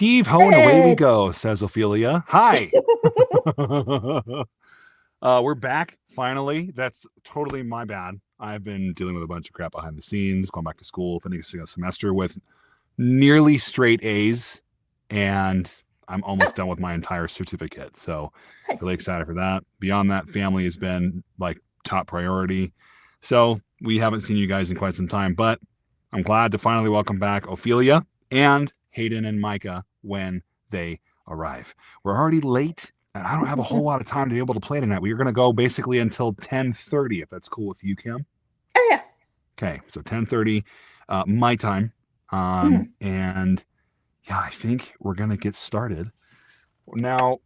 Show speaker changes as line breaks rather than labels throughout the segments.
Heave ho and away we go, says Ophelia. Hi. We're back finally. That's totally my bad. I've been dealing with a bunch of crap behind the scenes, going back to school, finishing a semester with nearly straight A's, and I'm almost done with my entire certificate. So really excited for that. Beyond that, family has been like top priority. So we haven't seen you guys in quite some time, but I'm glad to finally welcome back Ophelia and Hayden and Micah when they arrive. We're already late, and I don't have a whole lot of time to be able to play tonight. We're going to go basically until 10:30, if that's cool with you, Kim.
Oh, yeah.
Okay, so 10:30 my time. And yeah, I think we're going to get started. Now,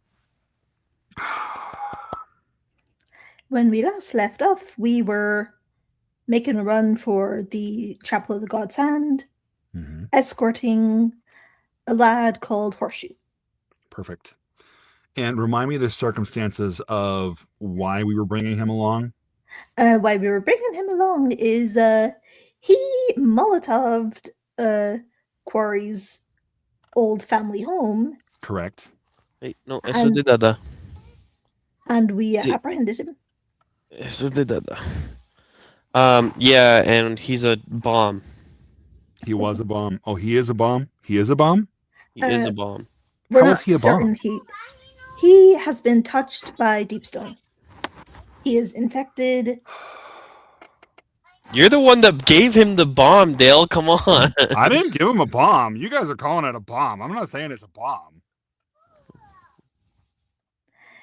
when we last left off, we were making a run for the Chapel of the God's Hand, escorting a lad called Horseshoe.
Perfect. And remind me the circumstances of why we were bringing him along.
Why we were bringing him along is he Molotoved Quarry's old family home.
Correct.
Hey, no, eso de dada.
And we apprehended him.
Eso de dada. Yeah, and he's a bomb.
He was a bomb. Oh, he is a bomb? He is a bomb?
He is a bomb.
How is he a bomb? He has been touched by Deepstone. He is infected.
You're the one that gave him the bomb, Dale. Come on.
I didn't give him a bomb. You guys are calling it a bomb. I'm not saying it's a bomb.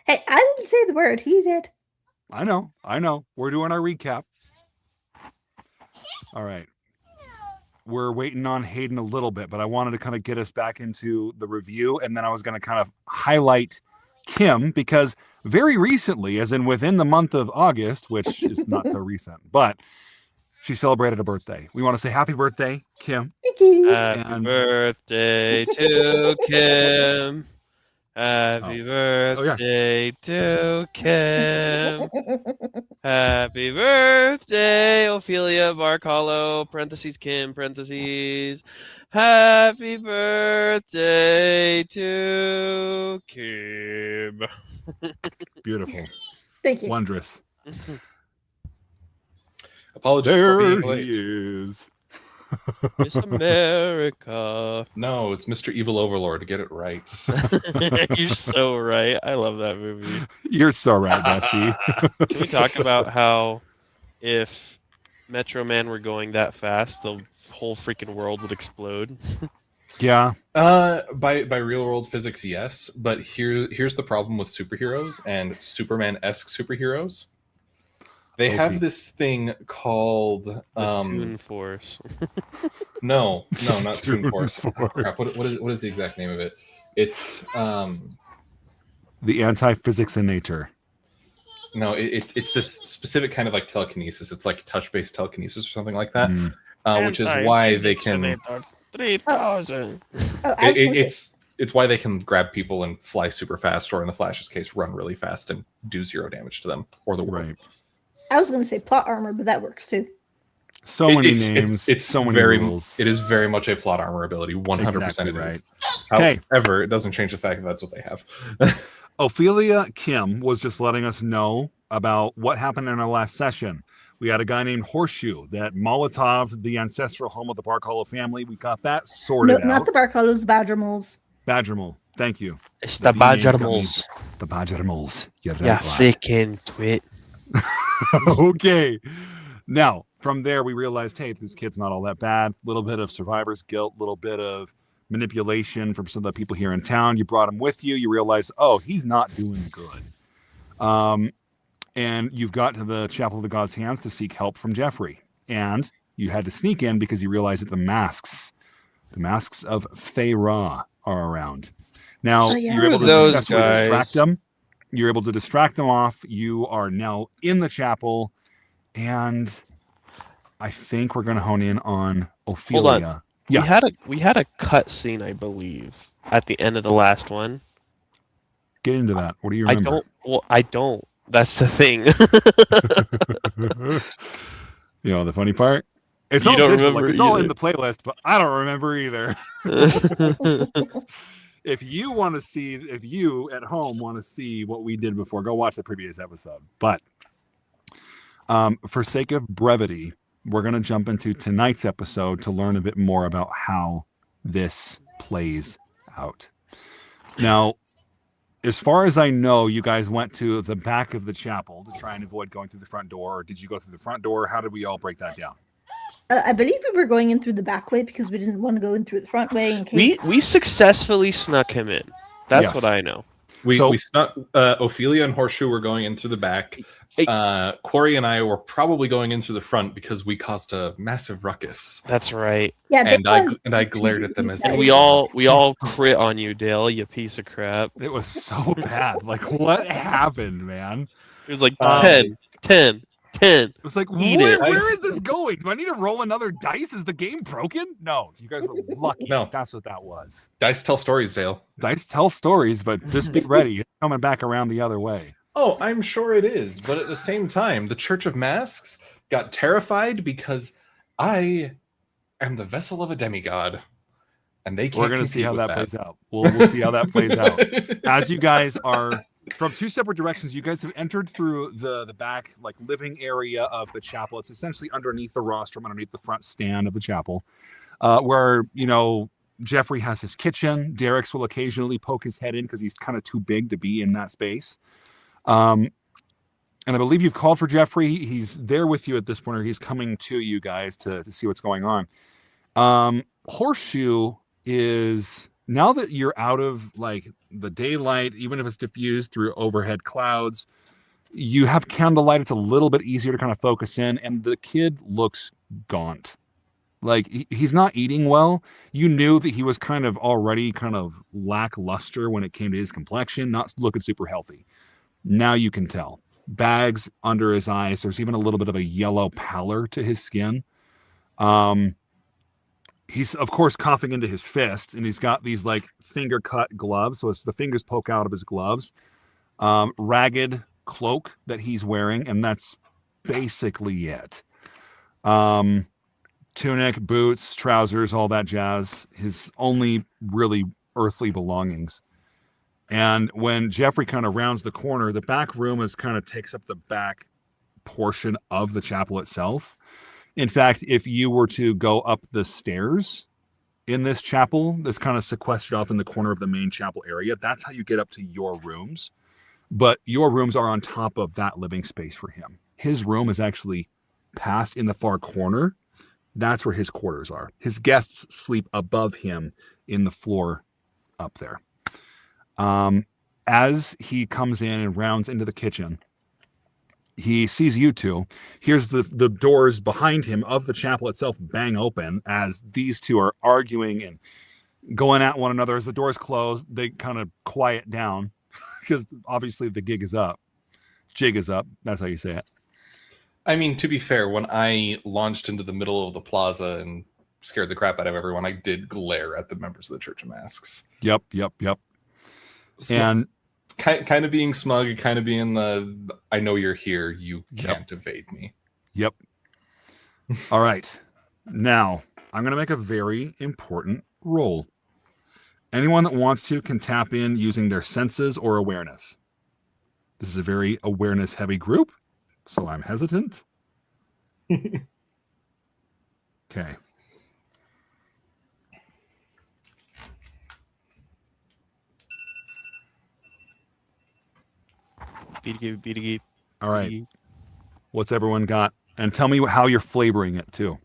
Hey, I didn't say the word. He did.
I know. We're doing our recap. All right. We're waiting on Hayden a little bit, but I wanted to kind of get us back into the review, and then I was going to kind of highlight Kim, because very recently, as in within the month of August, which is not so recent, but she celebrated a birthday. We want to say happy birthday, Kim.
Thank you.
Happy birthday to Kim. Happy birthday to Kim. Happy birthday, Ophelia Barcolo, parentheses Kim, parentheses. Happy birthday to Kim.
Beautiful.
Thank you.
Wondrous.
Apologies
there
for being late.
He is.
Miss America.
No, it's Mr. Evil Overlord. Get it right.
You're so right. I love that movie.
You're so right, Dusty.
Can we talk about how if Metro Man were going that fast, the whole freaking world would explode?
Yeah.
By real world physics, yes. But here's the problem with superheroes and Superman-esque superheroes. They have this thing called
Toon Force.
No, not Toon Force. Oh, crap. What is the exact name of it? It's
the anti-physics in nature.
No, it's this specific kind of like telekinesis. It's like touch-based telekinesis or something like that, which is why they can.
3000.
It's why they can grab people and fly super fast, or in the Flash's case, run really fast and do 0 damage to them or the world.
Right.
I was going to say plot armor, but that works too.
So many names.
It's
so many rules.
It is very much a plot armor ability. 100%
Exactly
it is.
right.
However, it doesn't change the fact that that's what they have.
Ophelia Kim was just letting us know about what happened in our last session. We had a guy named Horseshoe that Molotov, the ancestral home of the Barcolo family. We got that sorted out.
No, not the Barcolos, the Badgermoles.
Badgermole. Thank you.
It's the Badgermoles.
The Badgermoles. You're right,
Yeah,
lad.
freaking twit.
Okay. Now, from there, we realized, hey, this kid's not all that bad. A little bit of survivor's guilt, a little bit of manipulation from some of the people here in town. You brought him with you. You realize, oh, he's not doing good. And you've got to the Chapel of the God's Hands to seek help from Jeffrey. And you had to sneak in because you realized that the masks of Fey-Ra are around. Now, you're able to successfully distract them. You're able to distract them off. You are now in the chapel. And I think we're going to hone in on Ophelia.
Hold on. Yeah. We had a cut scene, I believe, at the end of the last one.
Get into that. What do you remember?
I don't. That's the thing.
You know, the funny part? It's all digital, like, it's all in the playlist, but I don't remember either. if you at home want to see what we did before, go watch the previous episode. But for sake of brevity, we're going to jump into tonight's episode to learn a bit more about how this plays out. Now, as far as I know, you guys went to the back of the chapel to try and avoid going through the front door, or did you go through the front door? How did we all break that down?
I believe we were going in through the back way because we didn't want to go in through the front way in case.
We successfully snuck him in. That's
Yes.
what I know.
We
So-
snuck. Ophelia and Horseshoe were going in through the back.
Hey.
Quarry and I were probably going in through the front because we caused a massive ruckus.
That's right.
Yeah, they
And I glared at them as
And
they
we all crit on you, Dale, you piece of crap.
It was so bad. Like, what happened, man?
It was like
Um,
10, 10, 10.
It was like,
Eat
where,
it.
where is this going? Do I need to roll another dice? Is the game broken? No, you guys were lucky.
No.
That's what that was.
Dice tell stories, Dale.
Dice tell stories, but just be ready. It's coming back around the other way.
Oh, I'm sure it is. But at the same time, the Church of Masks got terrified because I am the vessel of a demigod. And they can't
We're going to see how
compete
that
with
plays out. We'll see how that plays out. As you guys are from two separate directions, you guys have entered through the back, like, living area of the chapel. It's essentially underneath the rostrum, underneath the front stand of the chapel, where, you know, Jeffrey has his kitchen. Derek's will occasionally poke his head in because he's kind of too big to be in that space. And I believe you've called for Jeffrey. He's there with you at this point, or he's coming to you guys to see what's going on. Horseshoe is, now that you're out of like the daylight, even if it's diffused through overhead clouds, you have candlelight. It's a little bit easier to kind of focus in, and the kid looks gaunt. Like he's not eating well. You knew that he was kind of already kind of lackluster when it came to his complexion, not looking super healthy. Now you can tell. Bags under his eyes. There's even a little bit of a yellow pallor to his skin. He's, of course, coughing into his fist, and he's got these like finger cut gloves. So the fingers poke out of his gloves. Ragged cloak that he's wearing, and that's basically it. Tunic, boots, trousers, all that jazz. His only really earthly belongings. And when Jeffrey kind of rounds the corner, the back room takes up the back portion of the chapel itself. In fact, if you were to go up the stairs in this chapel that's kind of sequestered off in the corner of the main chapel area, that's how you get up to your rooms. But your rooms are on top of that living space for him. His room is actually past in the far corner. That's where his quarters are. His guests sleep above him in the floor up there. As he comes in and rounds into the kitchen, he sees you two. Here's the doors behind him of the chapel itself bang open as these two are arguing and going at one another. As the doors close, they kind of quiet down because obviously the gig is up. Jig is up. That's how you say it.
I mean, to be fair, when I launched into the middle of the plaza and scared the crap out of everyone, I did glare at the members of the Church of Masks.
Yep. And
kind of being smug, kind of being I know you're here, you
Yep.
can't evade me.
Yep. All right. Now, I'm going to make a very important roll. Anyone that wants to can tap in using their senses or awareness. This is a very awareness-heavy group, so I'm hesitant. Okay.
BDG.
All right. What's everyone got? And tell me how you're flavoring it, too.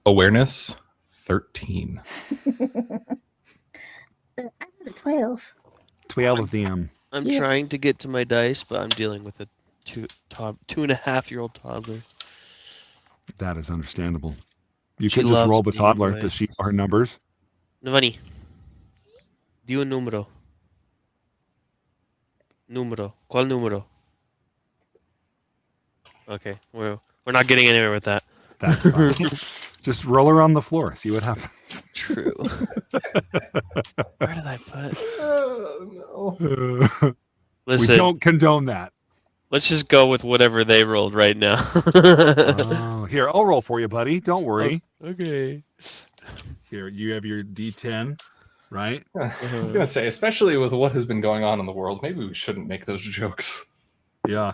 Awareness 13.
I had a 12.
12 of them.
I'm
Yes.
trying to get to my dice, but I'm dealing with a 2.5-year-old toddler.
That is understandable. You
She
could just
loves
roll the
me
toddler.
anyway.
Does she know her numbers?
Navani. Di un numero. Numero. ¿Cuál número? Okay, we're not getting anywhere with that.
That's fine. Just roll her on the floor. See what happens.
True. Where did I put?
Oh,
we
Listen,
don't condone that.
let's just go with whatever they rolled right now.
Oh, here, I'll roll for you, buddy. Don't worry.
Okay.
Here, you have your D10. right?
I was gonna say, especially with what has been going on in the world, maybe we shouldn't make those jokes.
Yeah.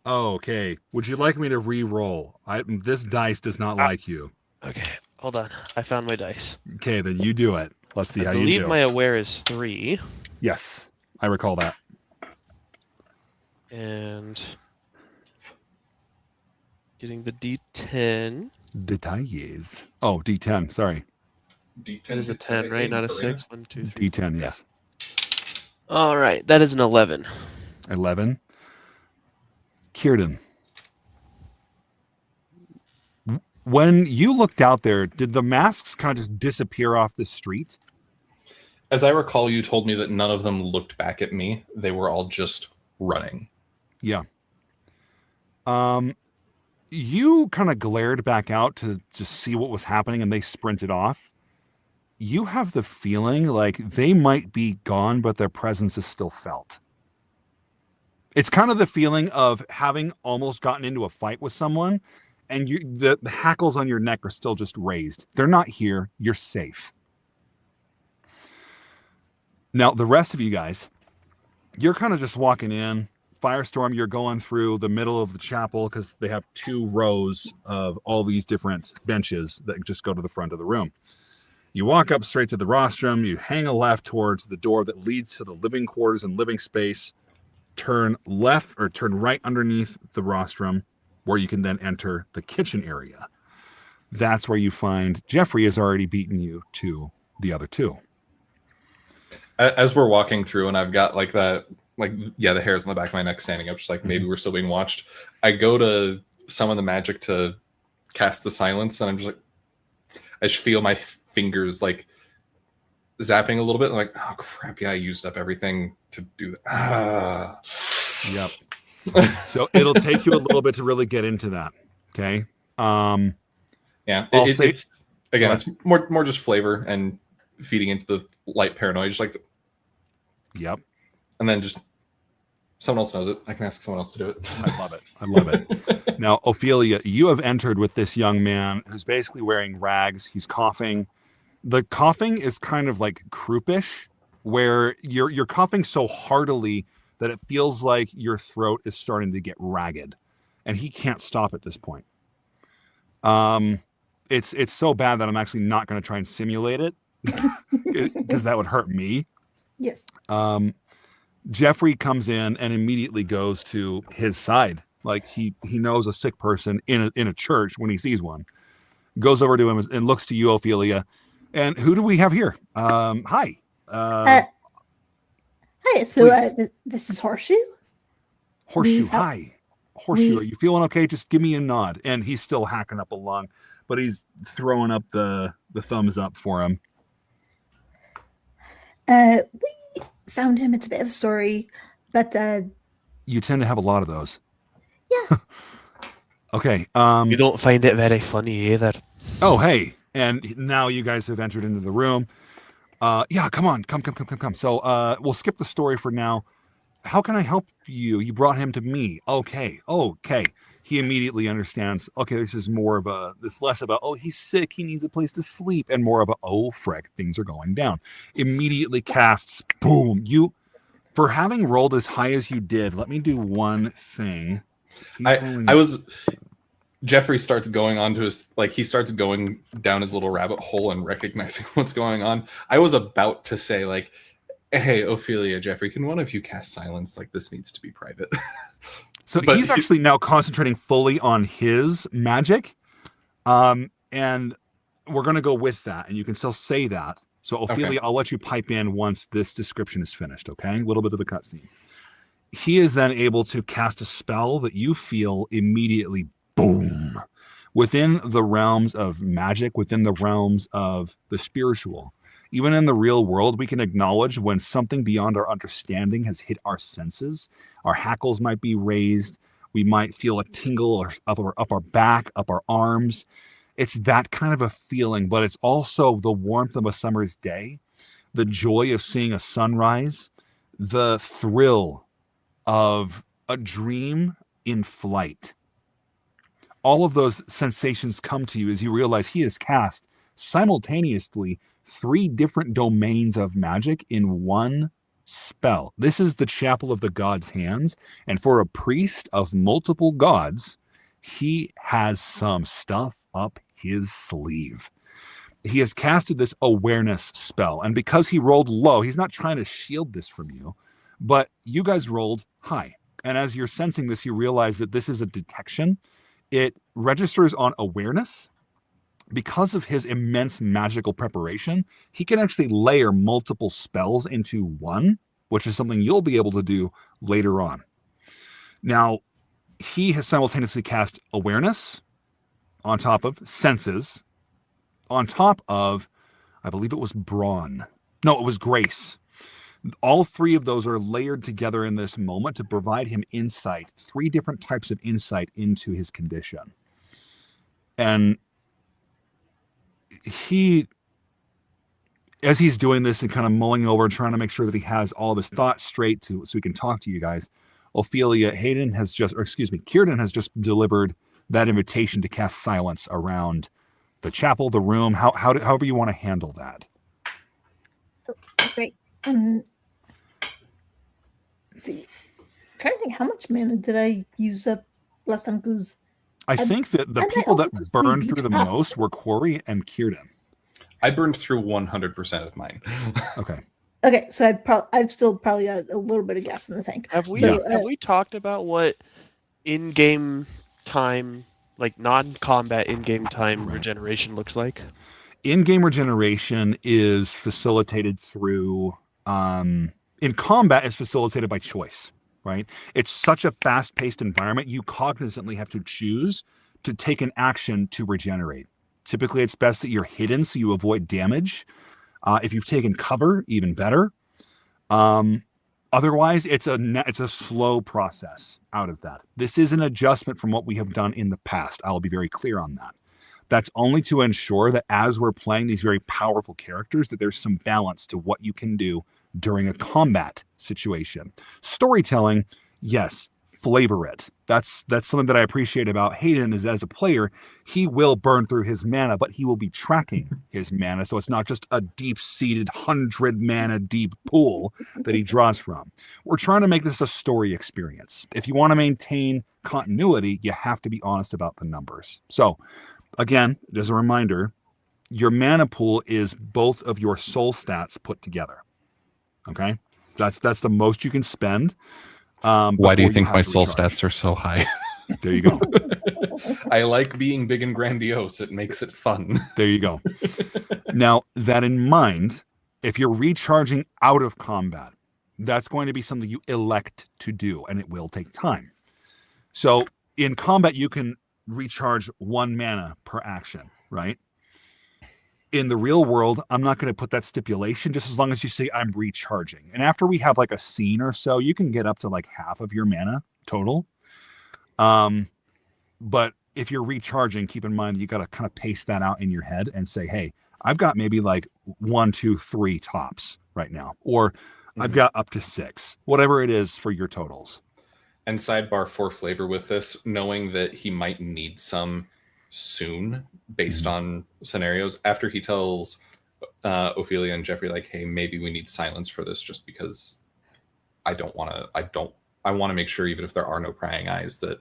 Oh, okay. Would you like me to re-roll? This dice does not like you.
Okay, hold on. I found my dice.
Okay, then you do it. Let's see
I
how you
believe
do.
my aware is 3,
Yes, I recall that.
and getting the D10.
Detalles. Oh, D10. Sorry,
D10
That is a 10, right? Not a 6. 1, 2, 3.
D10. Yes,
All right, that is an 11.
11. Kieran, when you looked out there, did the masks kind of just disappear off the street?
As I recall, you told me that none of them looked back at me. They were all just running.
Yeah. You kind of glared back out to see what was happening, and they sprinted off. You have the feeling like they might be gone, but their presence is still felt. It's kind of the feeling of having almost gotten into a fight with someone, and the hackles on your neck are still just raised. They're not here. You're safe. Now, the rest of you guys, you're kind of just walking in. Firestorm, you're going through the middle of the chapel because they have 2 rows of all these different benches that just go to the front of the room. You walk up straight to the rostrum. You hang a left towards the door that leads to the living quarters and living space. Turn left or turn right underneath the rostrum, where you can then enter the kitchen area. That's where you find Jeffrey has already beaten you to the other 2.
As we're walking through, and I've got like that, like, yeah, the hairs on the back of my neck standing up, just like maybe we're still being watched. I go to summon the magic to cast the silence, and I'm just like, I just feel my fingers like zapping a little bit. I'm like, oh crap, yeah, I used up everything to do that.
Yep. So it'll take you a little bit to really get into that. Okay.
Yeah,
say-
it's again, it's more just flavor and feeding into the light paranoia, just like,
Yep.
and then just someone else knows it. I can ask someone else to do it.
I love it. I love it. Now, Ophelia, you have entered with this young man who's basically wearing rags. He's coughing. The coughing is kind of like croupish, where you're coughing so heartily that it feels like your throat is starting to get ragged, and he can't stop at this point. It's so bad that I'm actually not going to try and simulate it because that would hurt me.
Yes.
Jeffrey comes in and immediately goes to his side. Like he knows a sick person in a church when he sees one. Goes over to him and looks to you, Ophelia. And who do we have here? Hi.
Hi. So this is Horseshoe.
Horseshoe.
we have-
Hi. Horseshoe. Are you feeling okay? Just give me a nod. And he's still hacking up a lung, but he's throwing up the thumbs up for him.
We found him. It's a bit of a story, but
You tend to have a lot of those.
Yeah.
Okay.
You don't find it very funny either.
Oh, hey. And now you guys have entered into the room. Yeah, come on. Come. So we'll skip the story for now. How can I help you? You brought him to me. Okay. He immediately understands, okay, this is less about, oh, he's sick, he needs a place to sleep, and more of a, oh, frick, things are going down. Immediately casts, boom. For having rolled as high as you did, let me do one thing.
Jeffrey starts going onto he starts going down his little rabbit hole and recognizing what's going on. I was about to say, like, hey, Ophelia, Jeffrey, can one of you cast silence? Like, this needs to be private.
So
But
he's actually now concentrating fully on his magic. And we're going to go with that. And you can still say that. So Ophelia,
Okay.
I'll let you pipe in once this description is finished. Okay. A little bit of a cutscene. He is then able to cast a spell that you feel immediately, boom, within the realms of magic, within the realms of the spiritual. Even in the real world, we can acknowledge when something beyond our understanding has hit our senses. Our hackles might be raised. We might feel a tingle up our back, up our arms. It's that kind of a feeling, but it's also the warmth of a summer's day, the joy of seeing a sunrise, the thrill of a dream in flight. All of those sensations come to you as you realize he has cast simultaneously 3 different domains of magic in one spell. This is the Chapel of the Gods' Hands, and for a priest of multiple gods, he has some stuff up his sleeve. He has casted this awareness spell, and because he rolled low, he's not trying to shield this from you, but you guys rolled high. And as you're sensing this, you realize that this is a detection. It registers on awareness. Because of his immense magical preparation, he can actually layer multiple spells into one, which is something you'll be able to do later on. Now, he has simultaneously cast awareness on top of senses, on top of, I believe it was brawn. No, it was grace. All 3 of those are layered together in this moment to provide him insight, 3 different types of insight into his condition. And he, as he's doing this and kind of mulling over and trying to make sure that he has all of his thoughts straight so he can talk to you guys, Ophelia, Kierden has just delivered that invitation to cast silence around the chapel, the room, however you want to handle that.
Great. See, trying to think, how much mana did I use up last time? Because
I think that the people that burned through the most were Quarry and Kierden.
I burned through 100% of mine.
Okay.
Okay, so I've still probably got a little bit of gas in the tank.
Have we
So,
have we talked about what in-game time, like non-combat in-game time
Right.
regeneration looks like?
In-game regeneration is facilitated through in combat is facilitated by choice, right? It's such a fast-paced environment, you cognizantly have to choose to take an action to regenerate. Typically, it's best that you're hidden so you avoid damage. If you've taken cover, even better. Otherwise, it's a slow process out of that. This is an adjustment from what we have done in the past. I'll be very clear on that. That's only to ensure that as we're playing these very powerful characters, that there's some balance to what you can do during a combat situation. Storytelling, yes, flavor it. That's something that I appreciate about Hayden is as a player, he will burn through his mana, but he will be tracking his mana. So it's not just a deep-seated 100 mana deep pool that he draws from. We're trying to make this a story experience. If you want to maintain continuity, you have to be honest about the numbers. So again, as a reminder, your mana pool is both of your soul stats put together. Okay? That's the most you can spend.
Why do you think
have
my
to
soul
recharge.
stats are so high?
There you go.
I like being big and grandiose. It makes it fun.
There you go. Now, that in mind, if you're recharging out of combat, that's going to be something you elect to do, and it will take time. So in combat, you can recharge 1 mana per action, right? In the real world, I'm not going to put that stipulation just as long as you say I'm recharging. And after we have like a scene or so, you can get up to like half of your mana total. But if you're recharging, keep in mind you got to kind of pace that out in your head and say, hey, I've got maybe like 1, 2, 3 tops right now, or I've got up to 6, whatever it is for your totals.
And sidebar for flavor with this, knowing that he might need some soon based on scenarios, after he tells Ophelia and Jeffrey, like, hey, maybe we need silence for this just because I want to make sure even if there are no prying eyes that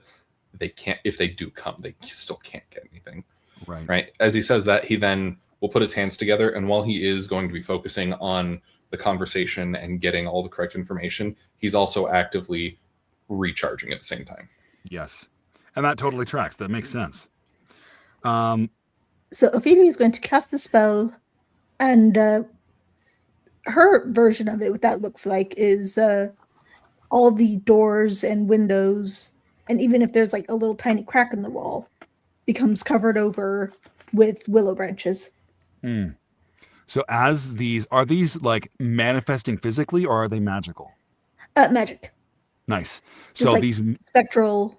they can't, if they do come, they still can't get anything. Right. As he says that, he then will put his hands together, and while he is going to be focusing on the conversation and getting all the correct information, he's also actively recharging at the same time.
Yes. And that totally tracks. That makes sense.
So Ophelia is going to cast the spell, and her version of it, what that looks like, is all the doors and windows, and even if there's like a little tiny crack in the wall, becomes covered over with willow branches.
So are these like manifesting physically, or are they magical?
Magic.
Nice.
Just
So
like
these
spectral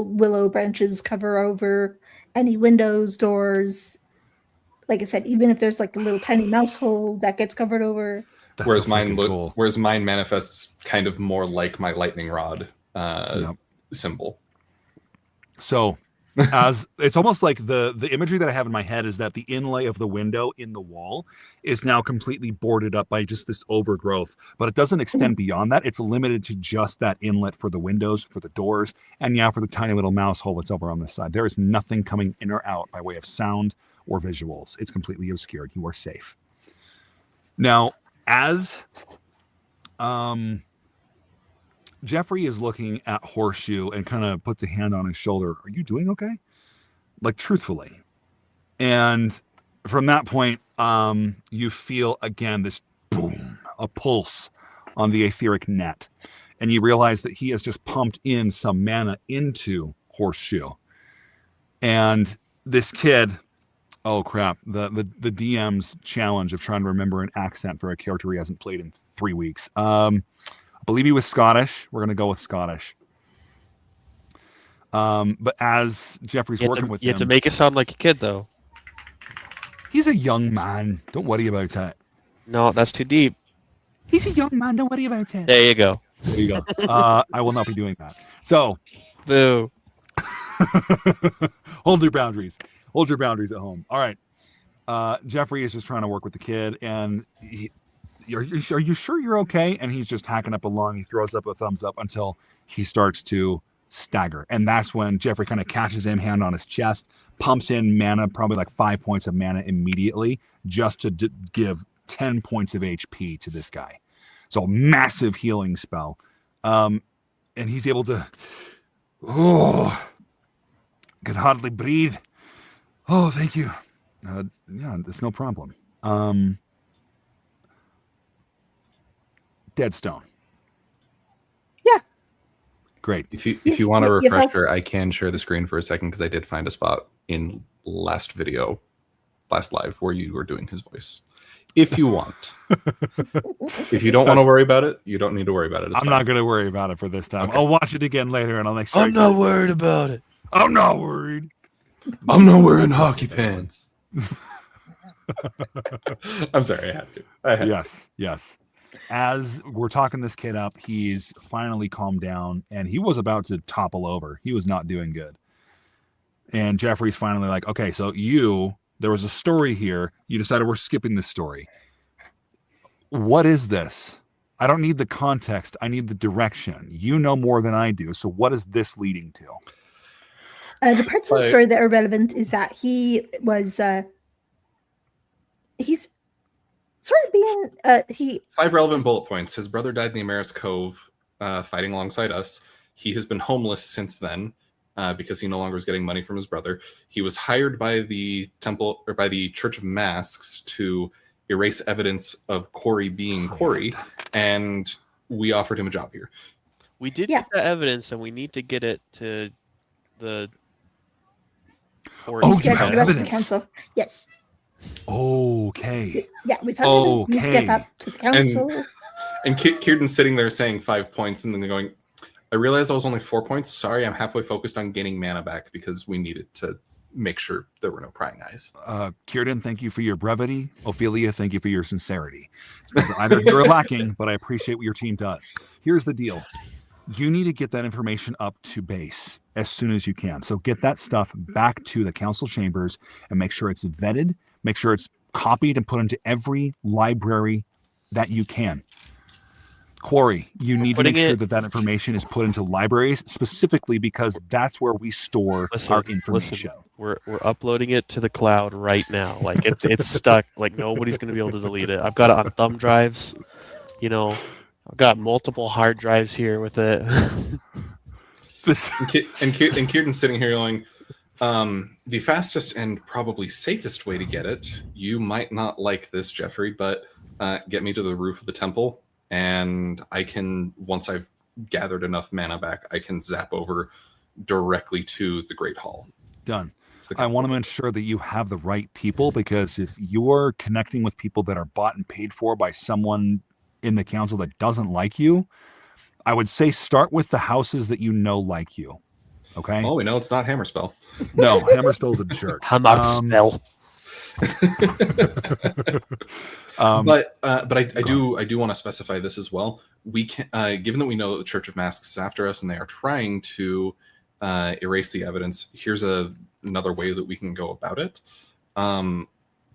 willow branches cover over any windows, doors. Like I said, even if there's like a little tiny mouse hole that gets covered over.
that's
Whereas
so
mine
freaking cool.
whereas mine manifests kind of more like my lightning rod
Yep.
symbol.
So As it's almost like the imagery that I have in my head is that the inlay of the window in the wall is now completely boarded up by just this overgrowth, but it doesn't extend beyond that. It's limited to just that inlet for the windows, for the doors, and for the tiny little mouse hole that's over on this side. There is nothing coming in or out by way of sound or visuals. It's completely obscured. You are safe. Now, as Jeffrey is looking at Horseshoe and kind of puts a hand on his shoulder. Are you doing okay? Like, truthfully. And from that point, you feel again this boom, a pulse on the etheric net. And you realize that he has just pumped in some mana into Horseshoe. And this kid, oh crap, the DM's challenge of trying to remember an accent for a character he hasn't played in 3 weeks. I believe he was Scottish. We're going to go with Scottish. But as Jeffrey's working with him...
You have to make it sound like a kid, though.
He's a young man. Don't worry about it.
No, that's too deep.
He's a young man. Don't worry about it.
There you go.
There you go. I will not be doing that. So...
Boo.
Hold your boundaries. Hold your boundaries at home. All right. Jeffrey is just trying to work with the kid, and... Are you sure you're okay? And he's just hacking up a lung. He throws up a thumbs up until he starts to stagger. And that's when Jeffrey kind of catches him, hand on his chest, pumps in mana, probably like 5 points of mana immediately, just to give 10 points of HP to this guy. So massive healing spell. And he's able to, could hardly breathe. Oh, thank you. Yeah, it's no problem. Deadstone.
Yeah.
Great.
If you want a refresher, I can share the screen for a second because I did find a spot in last live where you were doing his voice. If you want. If you don't want to worry about it, you don't need to worry about it.
I'm not going to worry about it for this time. Okay. I'll watch it again later and I'll make sure.
I'm not worried about it.
I'm not worried.
I'm not wearing hockey pants.
I'm sorry, I had to.
Yes. As we're talking this kid up, he's finally calmed down and he was about to topple over. He was not doing good. And Jeffrey's finally like, okay, so there was a story here. You decided we're skipping this story. What is this? I don't need the context. I need the direction. You know more than I do. So what is this leading to?
The parts of the story that are relevant is that he was, he's sort of being
5 relevant bullet points. His brother died in the Amaris Cove, fighting alongside us. He has been homeless since then because he no longer is getting money from his brother. He was hired by the temple or by the Church of Masks to erase evidence of Corey being Corey, and we offered him a job here.
We did get that evidence, and we need to get it to the.
You have
the rest of the
evidence.
council. Yes.
Okay.
Yeah, we've had evidence. We need to get that to the council.
And Kieran's sitting there saying 5 points, and then they're going, I realized I was only 4 points. Sorry, I'm halfway focused on gaining mana back because we needed to make sure there were no prying eyes.
Kieran, thank you for your brevity. Ophelia, thank you for your sincerity. Either you're lacking, but I appreciate what your team does. Here's the deal. You need to get that information up to base as soon as you can. So get that stuff back to the council chambers and make sure it's vetted, make sure it's copied and put into every library that you can. Corey, you need to make sure that information is put into libraries specifically because that's where we store our information.
We're uploading it to the cloud right now. Like it's stuck. Like nobody's going to be able to delete it. I've got it on thumb drives. I've got multiple hard drives here with it.
And Kieran's sitting here going, the fastest and probably safest way to get it, you might not like this, Jeffrey, but get me to the roof of the temple, and I can, once I've gathered enough mana back, I can zap over directly to the Great Hall.
Done. I want to ensure that you have the right people, because if you're connecting with people that are bought and paid for by someone in the council that doesn't like you, I would say start with the houses that you know like you. Okay.
Oh, we know it's not Hammerspell.
No, Hammerspell's a jerk.
Hammerspell.
But I do want to specify this as well. We can, given that we know that the Church of Masks is after us and they are trying to erase the evidence. Here's another way that we can go about it.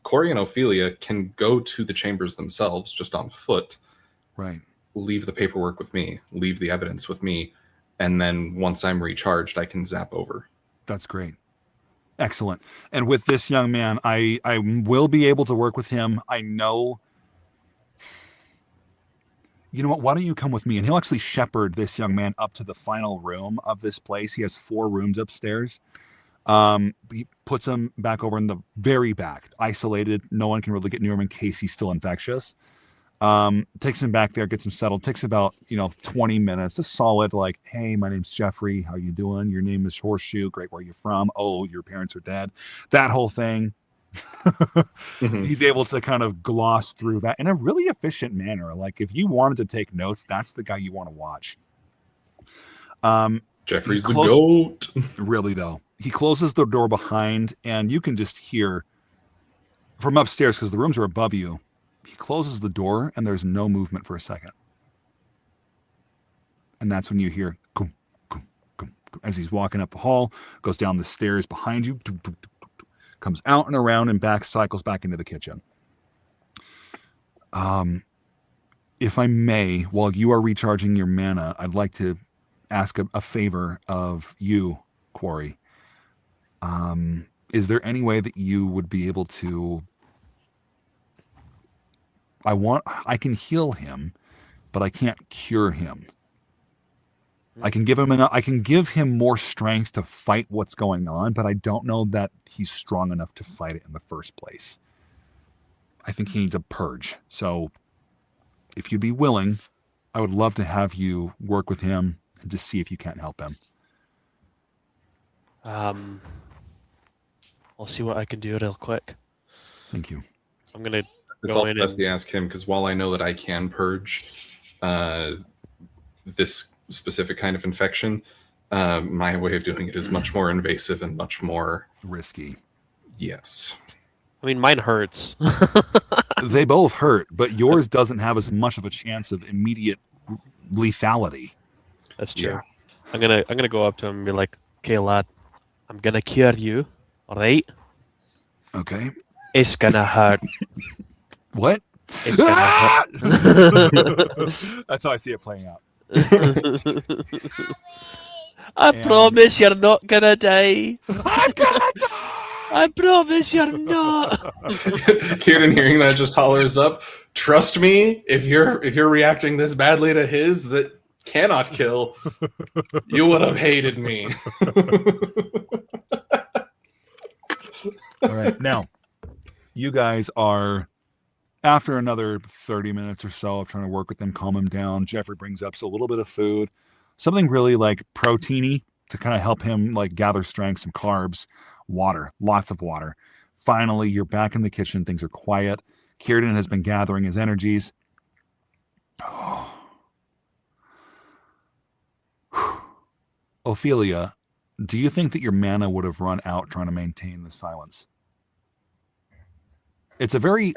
Corey and Ophelia can go to the chambers themselves just on foot.
Right.
Leave the paperwork with me. Leave the evidence with me. And then once I'm recharged, I can zap over.
That's great. Excellent. And with this young man, I will be able to work with him. I know. You know what? Why don't you come with me? And he'll actually shepherd this young man up to the final room of this place. He has 4 rooms upstairs. He puts him back over in the very back, isolated. No one can really get near him in case he's still infectious. Takes him back there, gets him settled. Takes about 20 minutes. A solid like, hey, my name's Jeffrey. How you doing? Your name is Horseshoe. Great. Where you from? Oh, your parents are dead. That whole thing.
Mm-hmm.
He's able to kind of gloss through that in a really efficient manner. Like if you wanted to take notes, that's the guy you want to watch.
Jeffrey's the GOAT.
Really though, he closes the door behind, and you can just hear from upstairs because the rooms are above you. He closes the door, and there's no movement for a second, and that's when you hear "Kum, kum, kum, kum," as he's walking up the hall, goes down the stairs behind you. Comes out and around and back, cycles back into the kitchen. If I may, while you are recharging your mana, I'd like to ask a favor of you, Quarry. Is there any way that you would be able to... I can heal him, but I can't cure him. I can give him more strength to fight what's going on, but I don't know that he's strong enough to fight it in the first place. I think he needs a purge. So if you'd be willing, I would love to have you work with him and just see if you can't help him.
I'll see what I can do real quick.
Thank you.
I'm gonna
It's
go
all
in
best
and
to ask him, because while I know that I can purge this specific kind of infection, my way of doing it is much more invasive and much more
Risky.
Yes.
I mean, mine hurts.
They both hurt, but yours doesn't have as much of a chance of immediate lethality.
That's true.
Yeah.
I'm gonna go up to him and be like, "Okay, lad, I'm gonna cure you. All right?
Okay.
It's gonna hurt.
What?
It's gonna
Ah!
hurt."
That's how I see it playing out.
I
And-
promise you're not gonna die.
I'm gonna die!
I promise you're not.
Kieran, hearing that, just hollers up, "Trust me, if you're reacting this badly to his that cannot kill, you would have hated me."
All right. Now, you guys are, after another 30 minutes or so of trying to work with them, calm him down, Jeffrey brings up a little bit of food, something really like proteiny to kind of help him like gather strength, some carbs, water, lots of water. Finally, you're back in the kitchen. Things are quiet. Kieran has been gathering his energies. Ophelia, do you think that your mana would have run out trying to maintain the silence? It's a very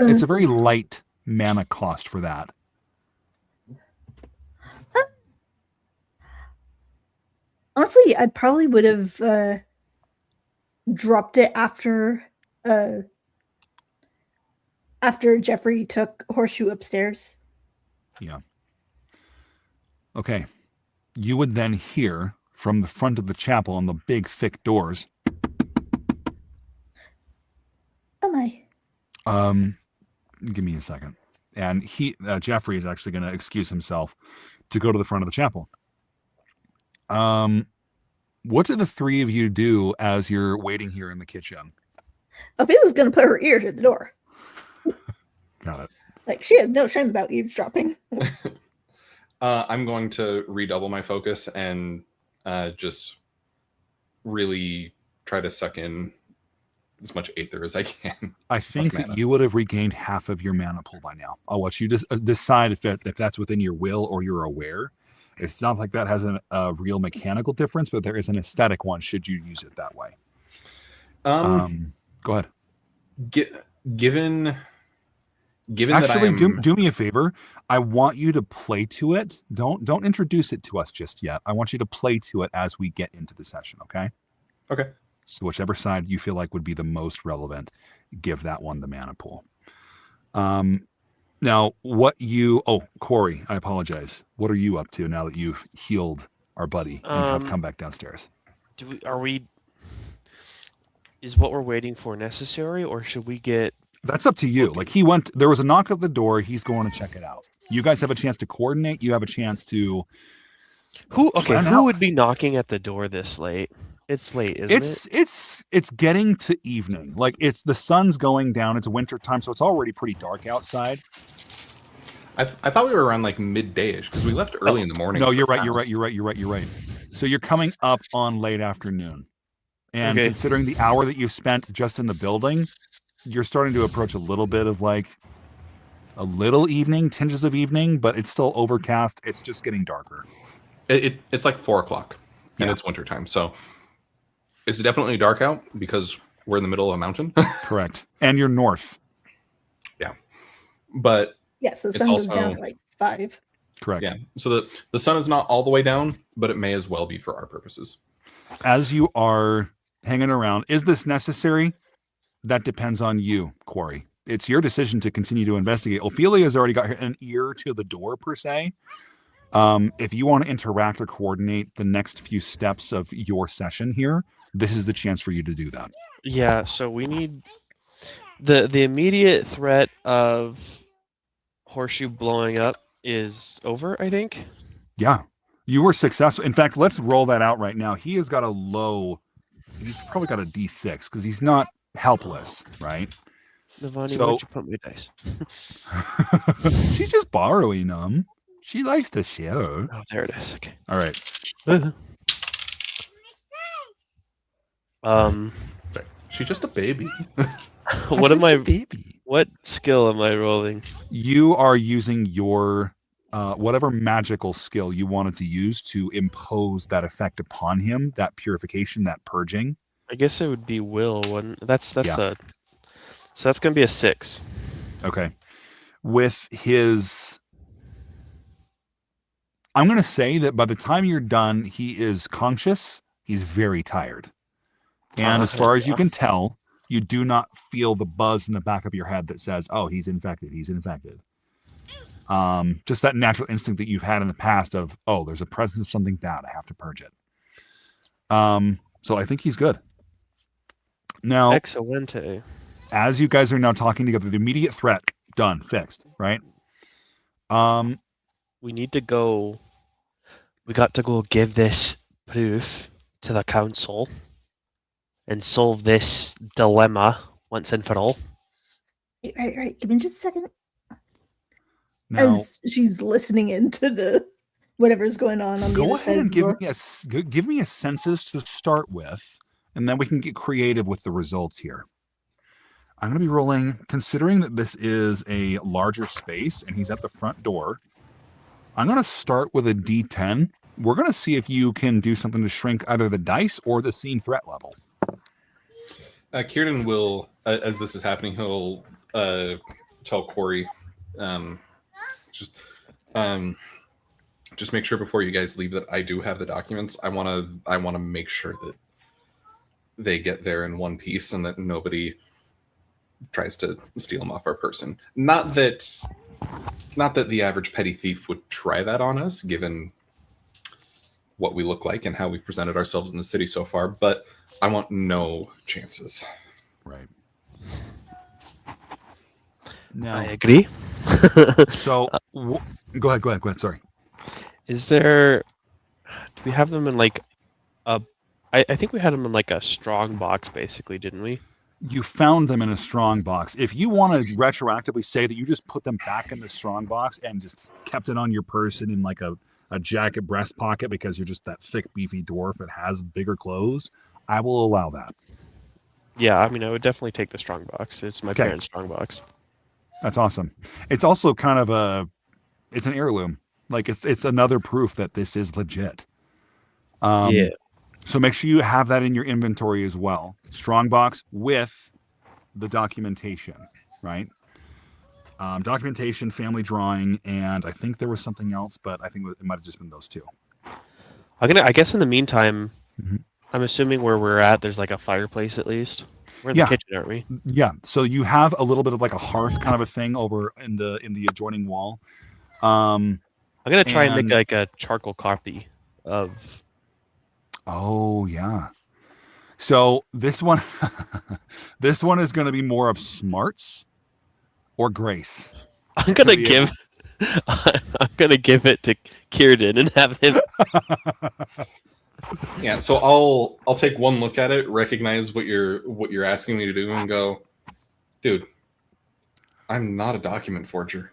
light mana cost for that.
Honestly, I probably would have dropped it after Jeffrey took Horseshoe upstairs.
Yeah. Okay. You would then hear from the front of the chapel on the big thick doors.
Am I?
Give me a second. And Jeffrey is actually going to excuse himself to go to the front of the chapel. What do the three of you do as you're waiting here in the kitchen?
Ophelia's gonna put her ear to the door.
Got it.
Like she has no shame about eavesdropping.
I'm going to redouble my focus and just really try to suck in as much aether as I can.
I think
mana.
that you would have regained half of your mana pool by now. I'll let you just decide if that's within your will or you're aware. It's not like that has a real mechanical difference, but there is an aesthetic one should you use it that way.
Go
Go ahead.
Given Given that I
Actually,
am,
do me a favor. I want you to play to it. Don't introduce it to us just yet. I want you to play to it as we get into the session. Okay.
okay.
So whichever side you feel like would be the most relevant, give that one the mana pool. Now, Corey, I apologize. What are you up to now that you've healed our buddy and have come back downstairs?
Is what we're waiting for necessary, or should we get?
That's up to you. Like there was a knock at the door. He's going to check it out. You guys have a chance to coordinate. You have a chance to.
Who
plan out.
would be knocking at the door this late? It's late, isn't it?
It's getting to evening. Like the sun's going down. It's winter time, so it's already pretty dark outside.
I thought we were around like midday-ish because we left early in the morning.
No, you're right. You're right. So you're coming up on late afternoon, and considering the hour that you spent just in the building, you're starting to approach a little bit of like a little evening, tinges of evening, but it's still overcast. It's just getting darker.
It's like 4:00 and it's wintertime, so it's definitely dark out because we're in the middle of a mountain.
Correct, and you're north.
Yeah, but
yes, the sun goes down at like 5.
Correct.
Yeah, so the sun is not all the way down, but it may as well be for our purposes.
As you are hanging around, is this necessary? That depends on you, Corey. It's your decision to continue to investigate. Ophelia's already got an ear to the door, per se. If you want to interact or coordinate the next few steps of your session here, this is the chance for you to do that.
Yeah, so we need the immediate threat of Horseshoe blowing up is over, I think.
Yeah, you were successful. In fact, let's roll that out right now. He has got he's probably got a D6 because he's not helpless, right?
Navani, why'd you put my dice?
She's just borrowing them. She likes to share.
Oh, there it is. Okay.
All right.
She's just a baby.
What skill am I rolling?
You are using your whatever magical skill you wanted to use to impose that effect upon him, that purification, that purging.
I guess it would be will. So that's gonna be a 6.
Okay. With his, I'm going to say that by the time you're done, he is conscious. He's very tired. And as far as you can tell, you do not feel the buzz in the back of your head that says, oh, he's infected. He's infected. Just that natural instinct that you've had in the past of, oh, there's a presence of something bad. I have to purge it. So I think he's good. Now,
Excelente.
As you guys are now talking together, the immediate threat, done, fixed, right?
We need to go. We got to go give this proof to the council and solve this dilemma once and for all.
Right. Give me just a second.
Now,
As she's listening into the whatever's going on the
go
other
ahead
side
and
of the door.
give me a census to start with, and then we can get creative with the results here. I'm going to be rolling, considering that this is a larger space and he's at the front door. I'm going to start with a D10. We're going to see if you can do something to shrink either the dice or the scene threat level.
Kieran will, as this is happening, he'll tell Corey, just make sure before you guys leave that I do have the documents. I want to make sure that they get there in one piece and that nobody tries to steal them off our person. Not that the average petty thief would try that on us, given what we look like and how we've presented ourselves in the city so far, but I want no chances.
Right. Now,
I agree.
so go ahead. Sorry.
Is there? Do we have them in like a? I think we had them in like a strong box, basically, didn't we?
You found them in a strong box. If you want to retroactively say that you just put them back in the strong box and just kept it on your person in like a jacket breast pocket because you're just that thick, beefy dwarf that has bigger clothes, I will allow that.
Yeah, I mean, I would definitely take the strong box. It's my parents' strong box.
That's awesome. It's also kind of it's an heirloom. Like it's another proof that this is legit.
Yeah.
So make sure you have that in your inventory as well. Strongbox with the documentation, right? documentation, family drawing, and I think there was something else, but I think it might have just been those two.
I guess in the meantime,
Mhm.
I'm assuming where we're at, there's like a fireplace at least. We're in
Yeah.
the kitchen, aren't we?
Yeah. So you have a little bit of like a hearth kind of a thing over in the adjoining wall. Um.
I'm gonna try and
And-
make like a charcoal copy of.
Oh yeah. So this one, this one is going to be more of smarts or grace.
I'm gonna
be
give. I'm gonna give it to Kieran and have him.
Yeah, so I'll take one look at it, recognize what you're asking me to do, and go, dude, I'm not a document forger.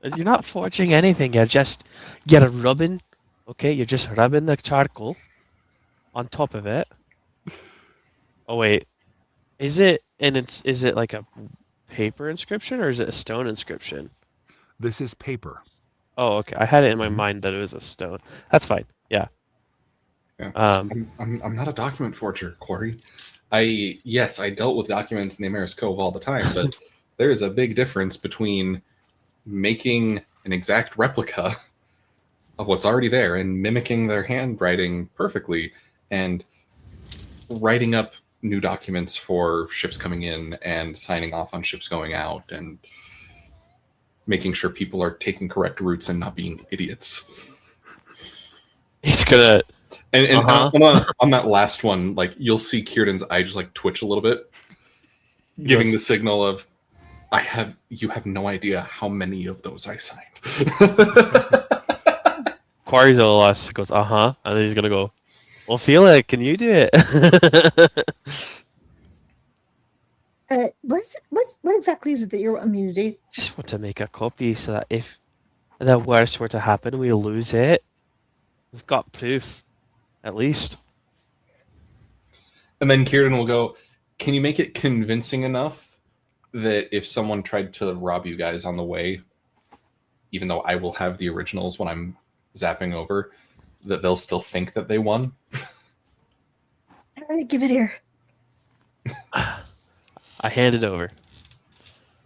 You're not forging anything. You're rubbing. Okay, you're just rubbing the charcoal on top of it. Oh wait, is it like a paper inscription or is it a stone inscription?
This is paper.
Oh, okay. I had it in my
Mhm.
mind that it was a stone. That's fine. Yeah.
Yeah.
Um,
I'm not a document forger, Corey. I dealt with documents in the Amaris Cove all the time, but there is a big difference between making an exact replica of what's already there and mimicking their handwriting perfectly and writing up new documents for ships coming in and signing off on ships going out and making sure people are taking correct routes and not being idiots.
he's gonna.
And
Uh-huh.
on that last one, like you'll see Kieran's eye just like twitch a little bit, giving the signal of, you have no idea how many of those I signed.
Quarry's a loss. Goes, and then he's gonna go. Well, Felix, can you do it?
What exactly is it that you're wanting me to do?
Just want to make a copy so that if the worst were to happen, we lose it. We've got proof, at least.
And then Kieran will go, can you make it convincing enough that if someone tried to rob you guys on the way, even though I will have the originals when I'm zapping over, that they'll still think that they won?
All right, give it here.
I hand it over.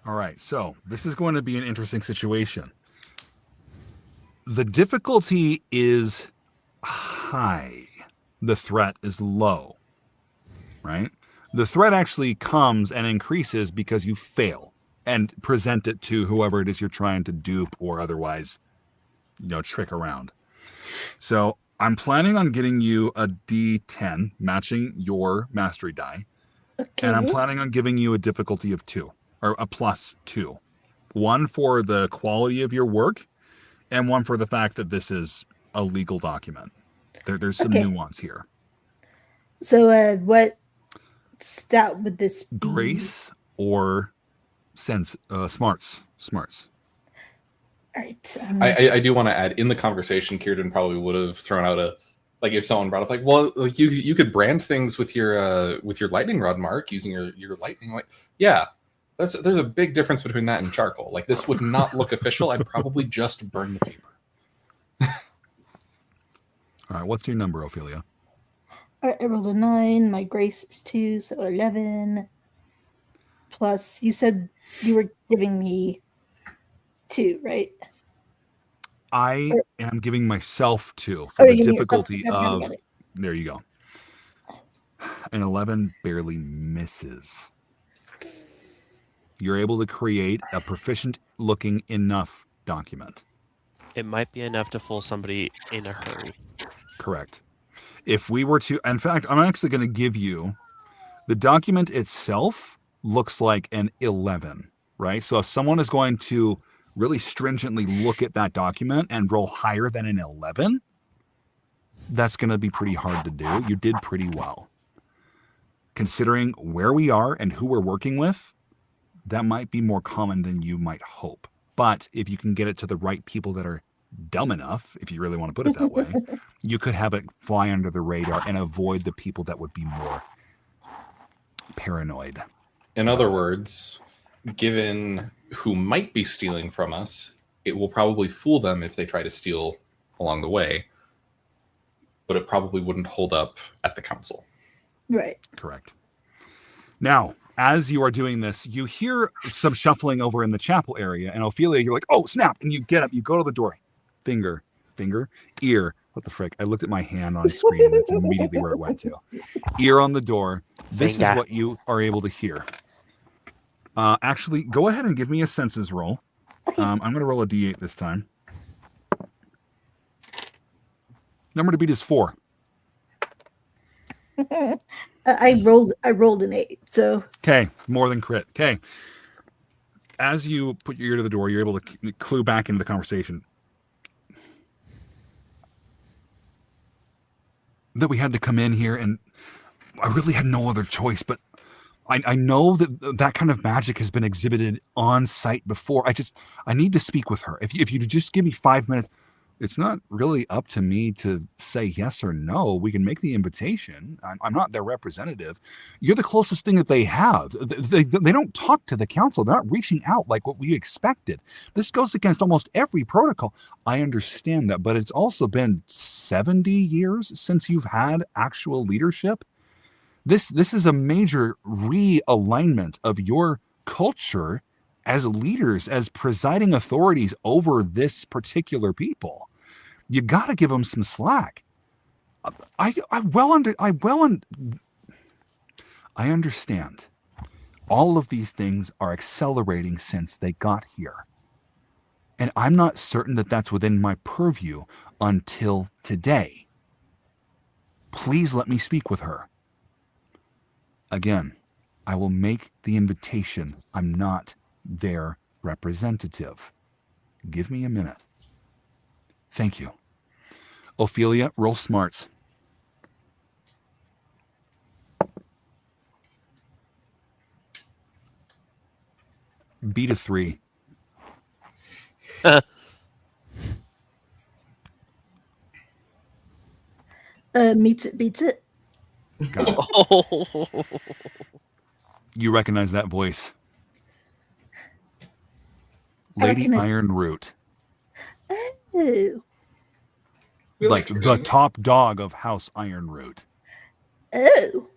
All right. So this is going to be an interesting situation. The difficulty is high. The threat is low. Right? The threat actually comes and increases because you fail and present it to whoever it is you're trying to dupe or otherwise, trick around. So I'm planning on getting you a D10 matching your mastery die.
Okay.
And I'm planning on giving you a difficulty of 2 or a +2. One for the quality of your work and one for the fact that this is a legal document. There's some
Okay.
nuance here.
So, what stat would this be?
Grace or smarts.
All right.
I do want to add, in the conversation, Kieran probably would have thrown out a, like, if someone brought up like, well, like you could brand things with your lightning rod mark using your lightning, like, yeah, there's a big difference between that and charcoal. Like, this would not look official. I'd probably just burn the paper.
All right, what's your number, Ophelia?
All right, I rolled a 9. My grace is 2, so 11. Plus, you said you were giving me 2, right?
I am giving myself 2
Oh,
for the
you're giving
difficulty
yourself-
of.
got it.
There you go. An 11 barely misses. You're able to create a proficient looking enough document.
It might be enough to fool somebody in a hurry.
Correct. If we were to, in fact, I'm actually going to give you the document itself looks like an 11, right? So if someone is going to really stringently look at that document and roll higher than an 11, that's going to be pretty hard to do. You did pretty well. Considering where we are and who we're working with, that might be more common than you might hope. But if you can get it to the right people that are dumb enough, if you really want to put it that way, you could have it fly under the radar and avoid the people that would be more paranoid.
In other words, given who might be stealing from us, it will probably fool them if they try to steal along the way, but it probably wouldn't hold up at the council.
Right.
Correct. Now, as you are doing this, you hear some shuffling over in the chapel area, and Ophelia, you're like, oh, snap. And you get up, you go to the door. Finger, ear. What the frick? I looked at my hand on screen, and it's immediately where it went to. Ear on the door. This
Finger.
is what you are able to hear. Actually, go ahead and give me a senses roll.
Okay.
I'm going to roll a d8 this time. Number to beat is 4.
I rolled an 8, so
Okay, more than crit. Okay. As you put your ear to the door, you're able to clue back into the conversation. That we had to come in here, and I really had no other choice, but I know that that kind of magic has been exhibited on site before. I need to speak with her. If you just give me 5 minutes, it's not really up to me to say yes or no. We can make the invitation. I'm not their representative. You're the closest thing that they have. They don't talk to the council. They're not reaching out like what we expected. This goes against almost every protocol. I understand that, but it's also been 70 years since you've had actual leadership. This is a major realignment of your culture as leaders, as presiding authorities over this particular people. You got to give them some slack. I understand. All of these things are accelerating since they got here. And I'm not certain that that's within my purview until today. Please let me speak with her. Again, I will make the invitation. I'm not their representative. Give me a minute. Thank you. Ophelia, roll smarts. Beat a 3.
meets it, beats it.
Got it.
Oh.
You recognize that voice.
I
Lady
recognize-
Ironroot.
Oh,
Like the top dog of House Ironroot.
oh,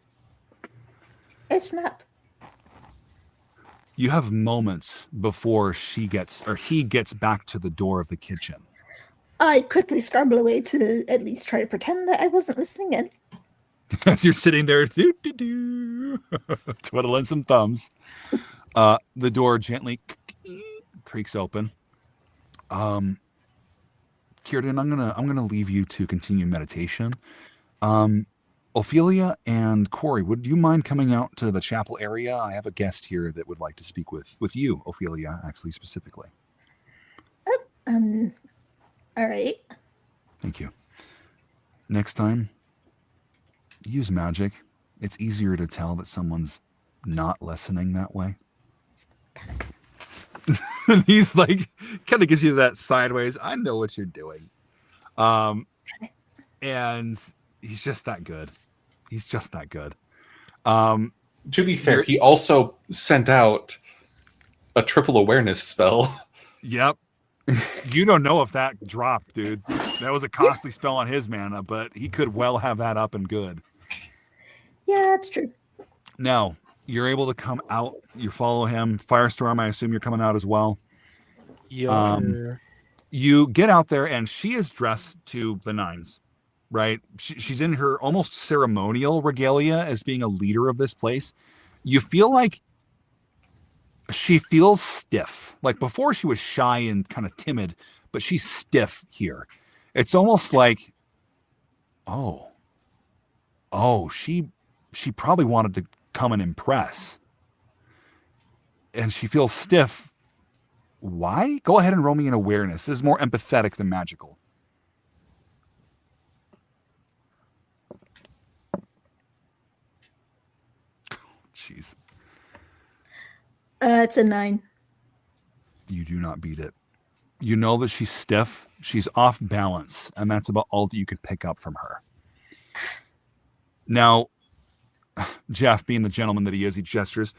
snap.
You have moments before he gets back to the door of the kitchen.
I quickly scramble away to at least try to pretend that I wasn't listening in.
As you're sitting there, twiddling some thumbs, the door gently creaks open. Kierden, I'm gonna leave you to continue meditation. Ophelia and Corey, would you mind coming out to the chapel area? I have a guest here that would like to speak with you, Ophelia, actually specifically.
All right.
Thank you. Next time, use magic. It's easier to tell that someone's not listening that way. And he's like, kind of gives you that sideways, I know what you're doing. And he's just that good. He's just that good.
To be fair, he also sent out a triple awareness spell.
Yep. You don't know if that dropped, dude. That was a costly spell on his mana, but he could well have that up and good.
Yeah, that's true.
Now, you're able to come out. You follow him. Firestorm, I assume you're coming out as well.
Yeah.
You get out there, and she is dressed to the nines, right? She's in her almost ceremonial regalia as being a leader of this place. You feel like she feels stiff. Like before she was shy and kind of timid, but she's stiff here. It's almost like, oh, she probably wanted to come and impress. And she feels stiff. Why? Go ahead and roll me an awareness. This is more empathetic than magical. Jeez.
It's a 9.
You do not beat it. You know that she's stiff, she's off balance, and that's about all that you could pick up from her. Now, Jeff, being the gentleman that he is, he gestures.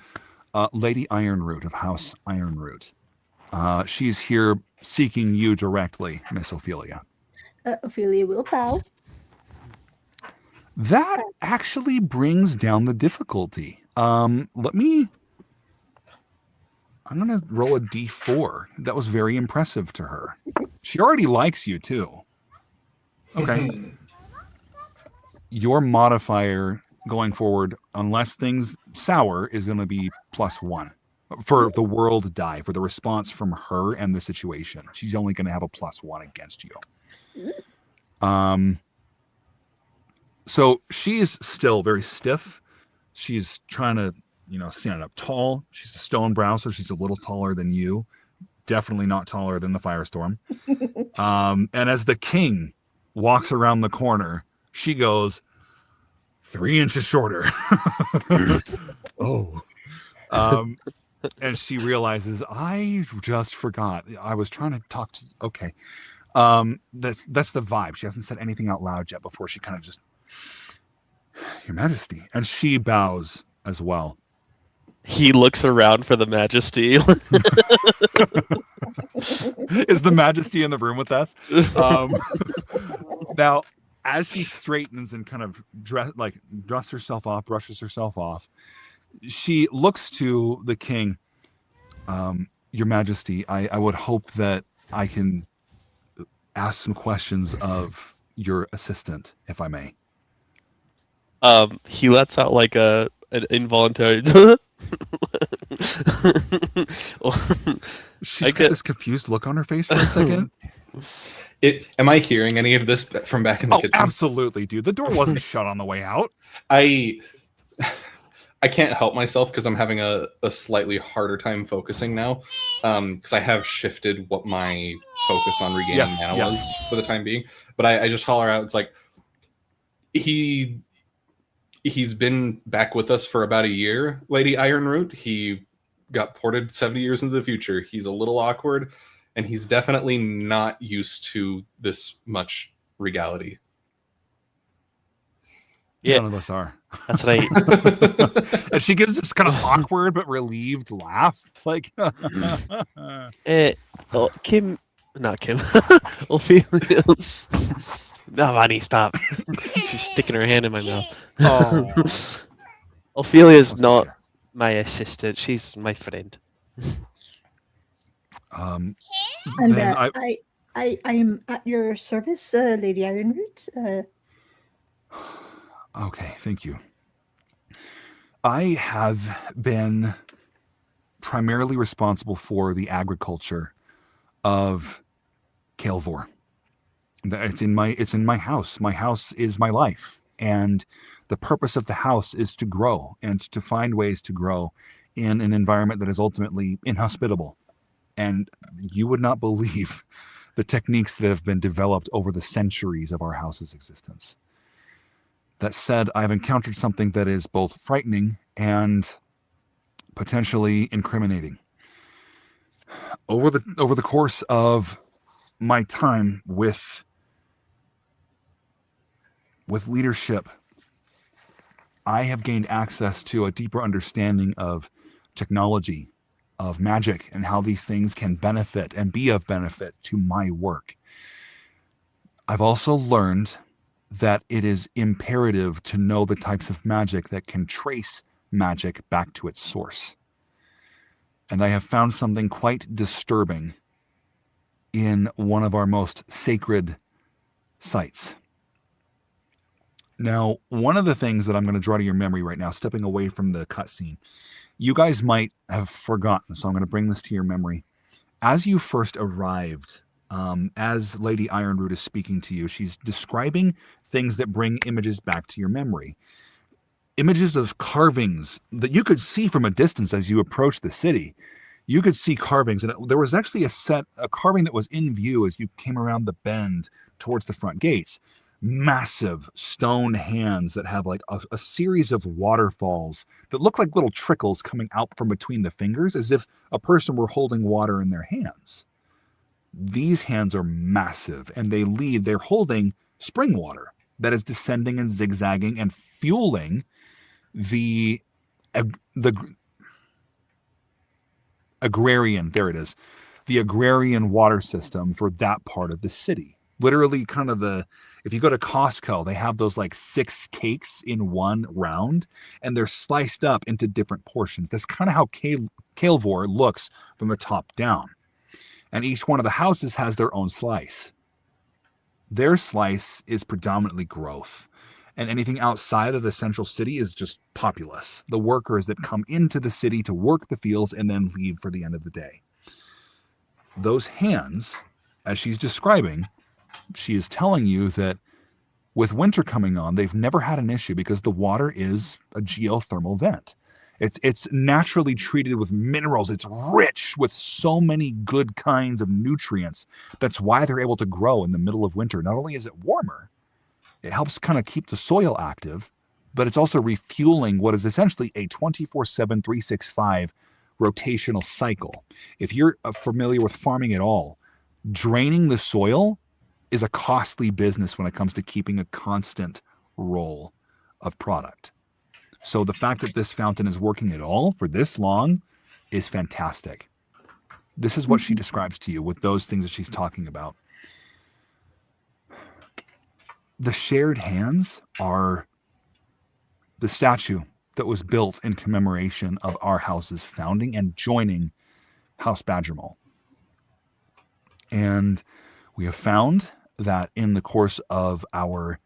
Lady Ironroot of House Ironroot. She's here seeking you directly, Miss Ophelia.
Ophelia will bow.
That actually brings down the difficulty. Let me. I'm gonna roll a d4. That was very impressive to her. She already likes you too. Okay. Your modifier going forward, unless things sour, is going to be +1 for the world die, for the response from her and the situation. She's only going to have a +1 against you. So she is still very stiff. She's trying to, stand up tall. She's a stone brow, so she's a little taller than you. Definitely not taller than the Firestorm. And as the king walks around the corner, she goes 3 inches shorter. Oh. And she realizes, I just forgot. I was trying to talk to. Okay. That's the vibe. She hasn't said anything out loud yet before she kind of just, Your Majesty. And she bows as well.
He looks around for the Majesty.
Is the Majesty in the room with us? Now, as she straightens and kind of brushes herself off, she looks to the king. Your Majesty, I would hope that I can ask some questions of your assistant, if I may.
He lets out like an involuntary.
She's got this confused look on her face for a second.
Am I hearing any of this from back in the kitchen?
Absolutely, dude. The door wasn't shut on the way out.
I can't help myself because I'm having a slightly harder time focusing now, because I have shifted what my focus on regaining mana was for the time being. But I just holler out, it's like, he's been back with us for about a year, Lady Ironroot. He got ported 70 years into the future. He's a little awkward, and he's definitely not used to this much regality.
Yeah.
None of us are.
That's right.
And she gives this kind of awkward but relieved laugh. Like,
Kim, not Kim. Ophelia. No, Bonnie, stop. She's sticking her hand in my mouth.
Oh.
Ophelia's not my assistant. She's my friend.
And
then
I am at your service, Lady Ironroot.
Okay, thank you. I have been primarily responsible for the agriculture of Kael'vor. It's in my house. My house is my life, and the purpose of the house is to grow and to find ways to grow in an environment that is ultimately inhospitable. And you would not believe the techniques that have been developed over the centuries of our house's existence. That said, I've encountered something that is both frightening and potentially incriminating. Over the course of my time with leadership, I have gained access to a deeper understanding of technology, of magic, and how these things can benefit and be of benefit to my work. I've also learned that it is imperative to know the types of magic that can trace magic back to its source. And I have found something quite disturbing in one of our most sacred sites. Now, one of the things that I'm going to draw to your memory right now, stepping away from the cutscene, you guys might have forgotten, so I'm going to bring this to your memory. As you first arrived, as Lady Ironroot is speaking to you, she's describing things that bring images back to your memory. Images of carvings that you could see from a distance as you approach the city. You could see carvings, and there was actually a carving that was in view as you came around the bend towards the front gates. Massive stone hands that have like a series of waterfalls that look like little trickles coming out from between the fingers, as if a person were holding water in their hands. These hands are massive, and they're holding spring water that is descending and zigzagging and fueling the agrarian, there it is, the agrarian water system for that part of the city. literally kind of if you go to Costco, they have those like 6 cakes in one round, and they're sliced up into different portions. That's kind of how Kael'vor looks from the top down. And each one of the houses has their own slice. Their slice is predominantly growth. And anything outside of the central city is just populace. The workers that come into the city to work the fields and then leave for the end of the day. Those hands, as she's describing, she is telling you that with winter coming on, they've never had an issue because the water is a geothermal vent. It's naturally treated with minerals. It's rich with so many good kinds of nutrients. That's why they're able to grow in the middle of winter. Not only is it warmer, it helps kind of keep the soil active, but it's also refueling what is essentially a 24/7, 365 rotational cycle. If you're familiar with farming at all, draining the soil is a costly business when it comes to keeping a constant roll of product. So the fact that this fountain is working at all for this long is fantastic. This is what she describes to you with those things that she's talking about. The shared hands are the statue that was built in commemoration of our house's founding and joining House Badgermole. And we have found that in the course of our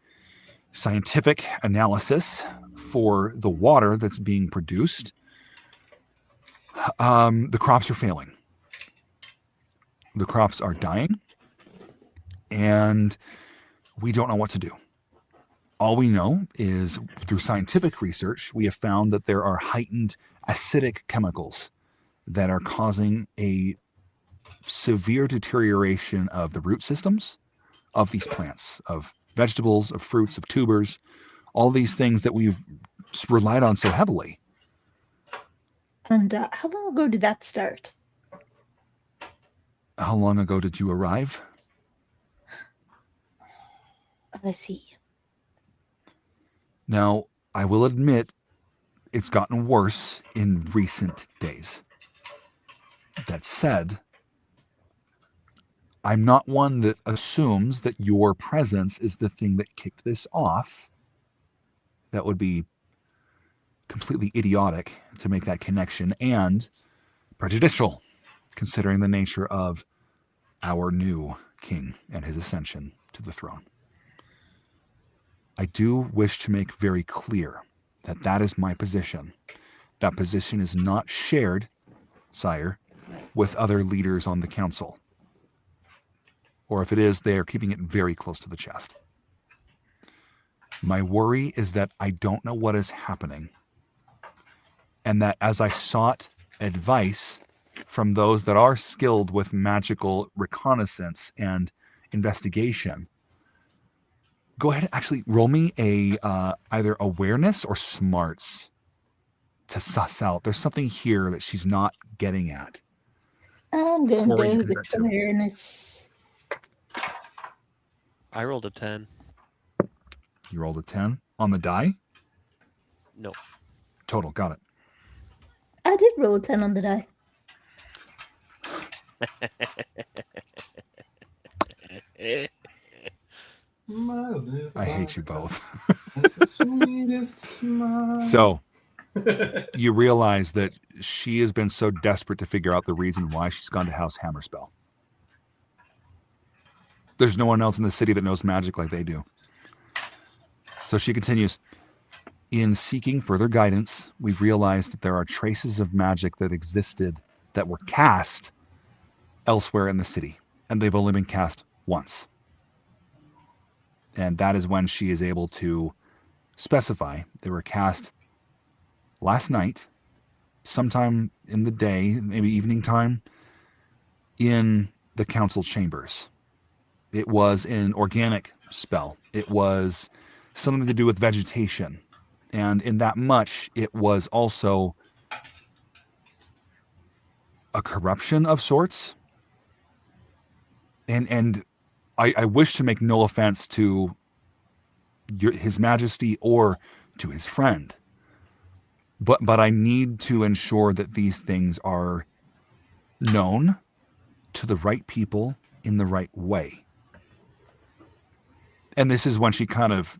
scientific analysis for the water that's being produced, the crops are failing. The crops are dying, and we don't know what to do. All we know is through scientific research, we have found that there are heightened acidic chemicals that are causing a severe deterioration of the root systems of these plants, of vegetables, of fruits, of tubers, all these things that we've relied on so heavily.
And how long ago did that start?
How long ago did you arrive?
I see.
Now, I will admit it's gotten worse in recent days. That said, I'm not one that assumes that your presence is the thing that kicked this off. That would be completely idiotic to make that connection and prejudicial, considering the nature of our new king and his ascension to the throne. I do wish to make very clear that that is my position. That position is not shared, sire, with other leaders on the council. Or if it is, they are keeping it very close to the chest. My worry is that I don't know what is happening, and that as I sought advice from those that are skilled with magical reconnaissance and investigation, go ahead and actually roll me a either awareness or smarts to suss out. There's something here that she's not getting at.
I'm going to
Corey, you
go
can do
with
that too.
awareness.
I rolled a 10.
You rolled a 10 on the die?
No.
Total, got it.
I did roll a 10 on the die.
I hate you both.
That's the sweetest smile.
So you realize that she has been so desperate to figure out the reason why she's gone to House Hammerspell. There's no one else in the city that knows magic like they do. So she continues, in seeking further guidance, we've realized that there are traces of magic that existed that were cast elsewhere in the city, and they've only been cast once. And that is when she is able to specify they were cast last night, sometime in the day, maybe evening time, in the council chambers. It was an organic spell. It was something to do with vegetation. And in that much, it was also a corruption of sorts. And I wish to make no offense to His Majesty or to his friend. But I need to ensure that these things are known to the right people in the right way. And this is when she kind of,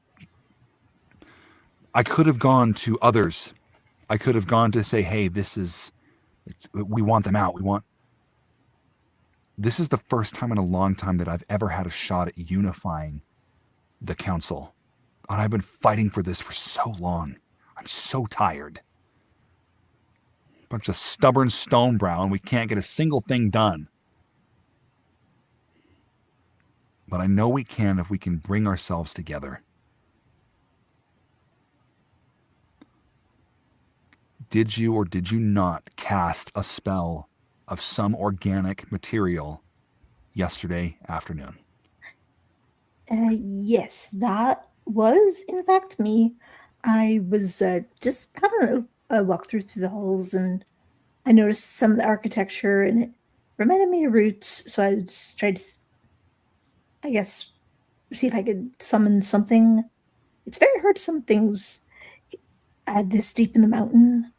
I could have gone to others. I could have gone to say, hey, we want them out. This is the first time in a long time that I've ever had a shot at unifying the council. And I've been fighting for this for so long. I'm so tired. Bunch of stubborn stonebrow, and we can't get a single thing done. But I know we can if we can bring ourselves together. Did you or did you not cast a spell of some organic material yesterday afternoon?
Yes, that was in fact me. I was just having a walk through the halls, and I noticed some of the architecture, and it reminded me of Roots. So I just tried to, I guess, see if I could summon something. It's very hard to summon things this deep in the mountain.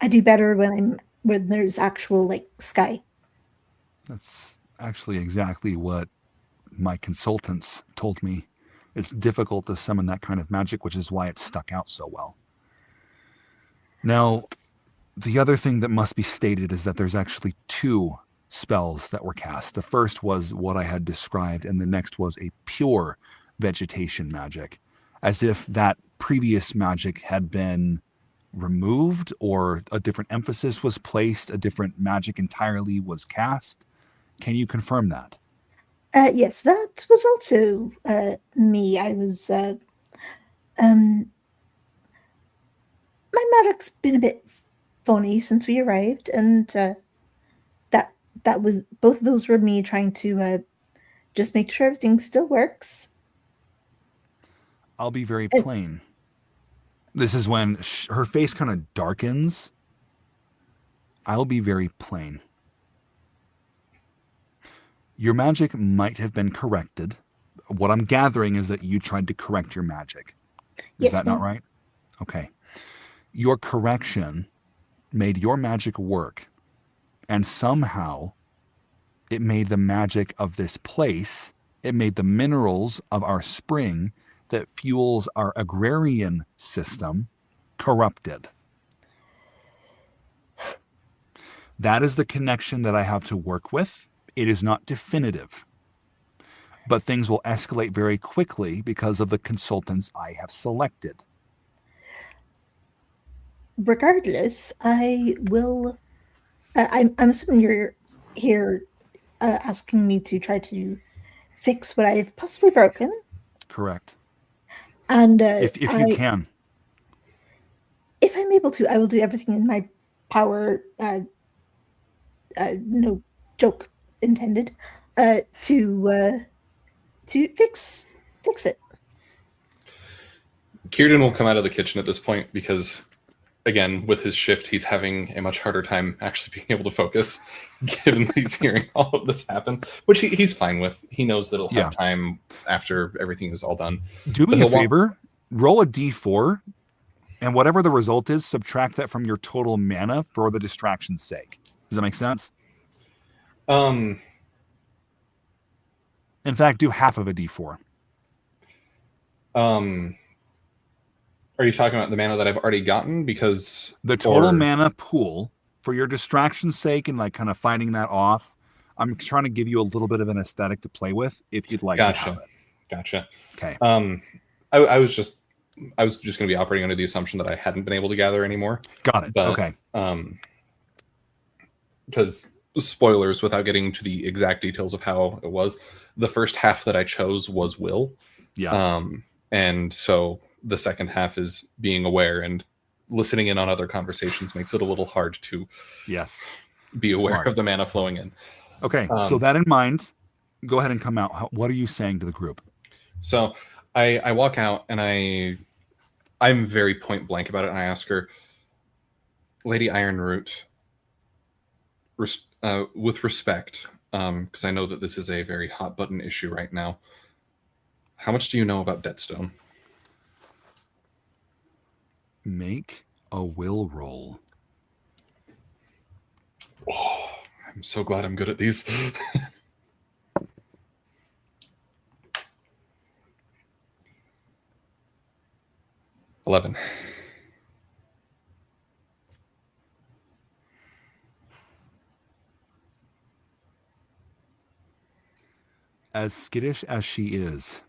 I do better when there's actual like sky.
That's actually exactly what my consultants told me. It's difficult to summon that kind of magic, which is why it stuck out so well. Now, the other thing that must be stated is that there's actually 2 spells that were cast. The first was what I had described, and the next was a pure vegetation magic, as if that previous magic had been removed or a different emphasis was placed, a different magic entirely was cast. Can you confirm that?
Yes, that was also me. I was my magic's been a bit funny since we arrived, and that was, both of those were me trying to just make sure everything still works.
I'll be very plain. This is when her face kind of darkens. I'll be very plain. Your magic might have been corrected. What I'm gathering is that you tried to correct your magic. Is that not right? Okay. Your correction made your magic work, and somehow it made the magic of this place, it made the minerals of our spring that fuels our agrarian system corrupted. That is the connection that I have to work with. It is not definitive, but things will escalate very quickly because of the consultants I have selected.
Regardless, I will. I'm assuming you're here asking me to try to fix what I've possibly broken.
Correct.
And
if you can,
if I'm able to, I will do everything in my power. No joke intended. To fix it.
Kieran will come out of the kitchen at this point because, again, with his shift, he's having a much harder time actually being able to focus, given that he's hearing all of this happen, which he's fine with. He knows that he'll have time after everything is all done.
Do me a favor, roll a d4, and whatever the result is, subtract that from your total mana for the distraction's sake. Does that make sense? In fact, do half of a d4.
Are you talking about the mana that I've already gotten? Because
the total mana pool for your distraction's sake and like kind of fighting that off, I'm trying to give you a little bit of an aesthetic to play with if you'd like to have it.
Gotcha.
Okay.
I was just going to be operating under the assumption that I hadn't been able to gather anymore.
Got it.
But,
okay.
Because spoilers, without getting to the exact details of how it was, the first half that I chose was will.
Yeah.
And so the second half is being aware, and listening in on other conversations makes it a little hard to be aware of the mana flowing in.
Okay. So that in mind, go ahead and come out. What are you saying to the group?
So I walk out and I'm very point blank about it. And I ask her, Lady Ironroot, with respect, because I know that this is a very hot button issue right now. How much do you know about Deadstone?
Make a will roll.
Oh, I'm so glad I'm good at these. 11.
As skittish as she is,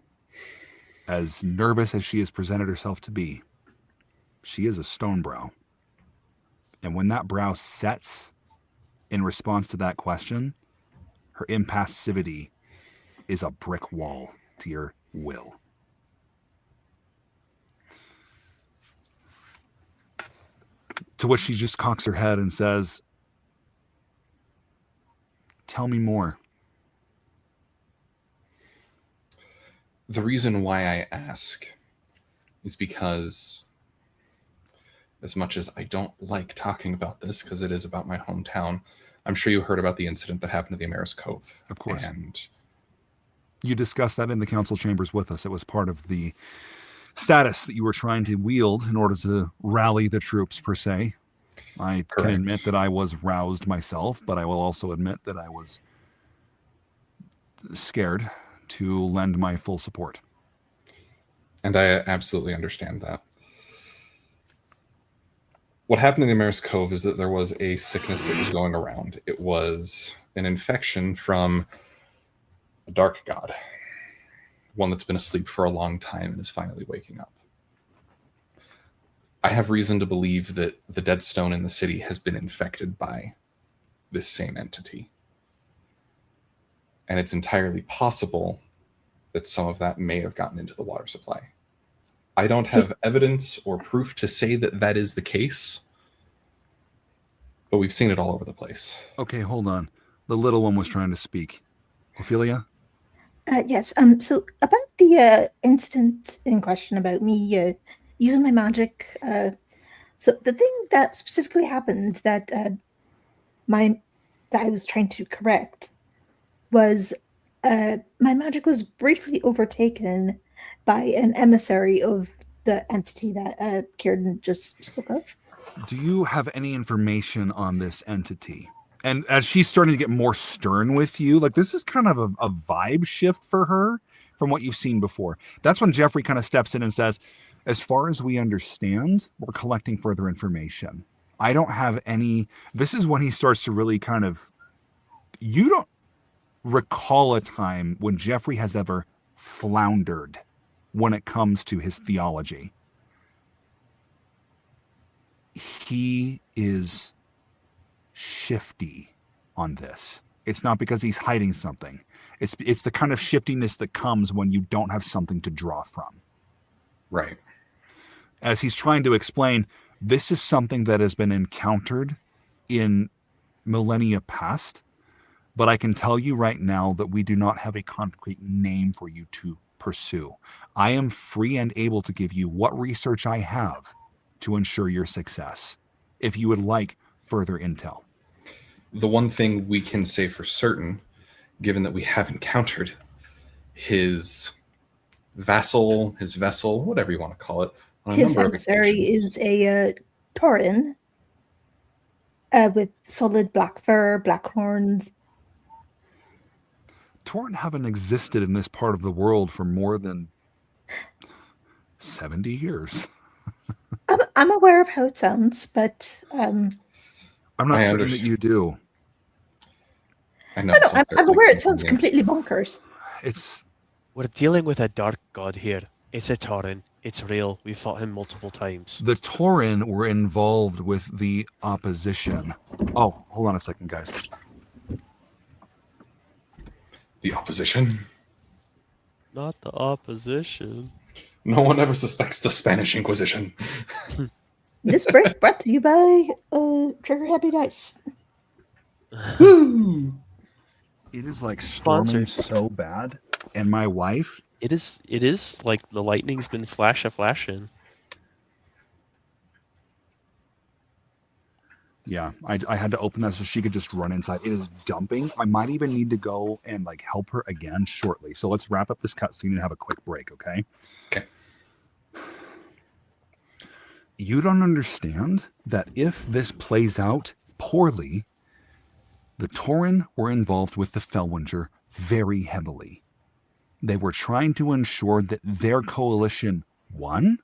as nervous as she has presented herself to be, she is a stone brow. And when that brow sets in response to that question, her impassivity is a brick wall to your will. To which she just cocks her head and says, "Tell me more."
The reason why I ask is because, as much as I don't like talking about this, because it is about my hometown, I'm sure you heard about the incident that happened to the Amaris Cove.
Of course.
And
you discussed that in the council chambers with us. It was part of the status that you were trying to wield in order to rally the troops, per se. I
Correct.
can admit that I was roused myself, but I will also admit that I was scared to lend my full support.
And I absolutely understand that. What happened in the Amaris Cove is that there was a sickness that was going around. It was an infection from a dark god, one that's been asleep for a long time and is finally waking up. I have reason to believe that the dead stone in the city has been infected by this same entity. And it's entirely possible that some of that may have gotten into the water supply. I don't have evidence or proof to say that that is the case, but we've seen it all over the place.
Okay, hold on. The little one was trying to speak. Ophelia?
Yes. So about the incident in question about me using my magic. So the thing that specifically happened that I was trying to correct was my magic was briefly overtaken by an emissary of the entity that Kieran just spoke of.
Do you have any information on this entity? And as she's starting to get more stern with you, like this is kind of a vibe shift for her from what you've seen before. That's when Jeffrey kind of steps in and says, as far as we understand, we're collecting further information. I don't have any. This is when he starts to really kind of, you don't recall a time when Jeffrey has ever floundered when it comes to his theology. He is shifty on this. It's not because he's hiding something. It's the kind of shiftiness that comes when you don't have something to draw from.
Right.
As he's trying to explain, this is something that has been encountered in millennia past, but I can tell you right now that we do not have a concrete name for you to pursue. I am free and able to give you what research I have to ensure your success, if you would like further intel.
The one thing we can say for certain, given that we have encountered his vassal, his vessel, whatever you want to call it, on a
His
number of
emissary
occasions.
is a tauren with solid black fur, black horns.
Tauren haven't existed in this part of the world for more than 70 years.
I'm aware of how it sounds, but
I'm not
I
certain that
understand.
you do.
I know.
I know,
it's
I'm
entirely
aware it sounds
convenient.
completely bonkers.
It's
We're dealing with a dark god here. It's a Tauren. It's real. We fought him multiple times.
the Tauren were involved with the opposition. Oh, hold on a second, guys.
The opposition.
Not the opposition.
No one ever suspects the Spanish Inquisition.
This break brought to you by Trigger Happy Dice.
Woo!
It is like storming
Sponsors.
so bad, and my wife.
It is like the lightning's been flashing.
Yeah, I had to open that so she could just run inside. It is dumping. I might even need to go and like help her again shortly. So let's wrap up this cutscene and have a quick break, okay?
Okay.
You don't understand that if this plays out poorly, the Tauren were involved with the Fellwinger very heavily. They were trying to ensure that their coalition One,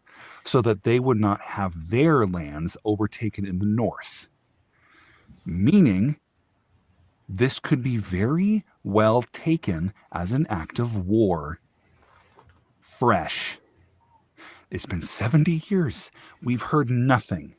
so that they would not have their lands overtaken in the north. Meaning, this could be very well taken as an act of war. Fresh. It's been 70 years. We've heard nothing.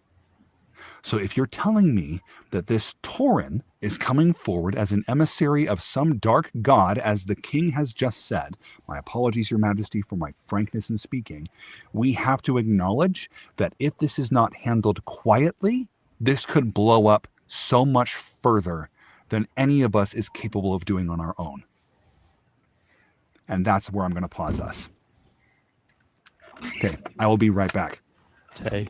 So if you're telling me that this Tauren is coming forward as an emissary of some dark god, as the king has just said, my apologies, Your Majesty, for my frankness in speaking, we have to acknowledge that if this is not handled quietly, this could blow up so much further than any of us is capable of doing on our own. And that's where I'm going to pause us. Okay, I will be right back.
Okay.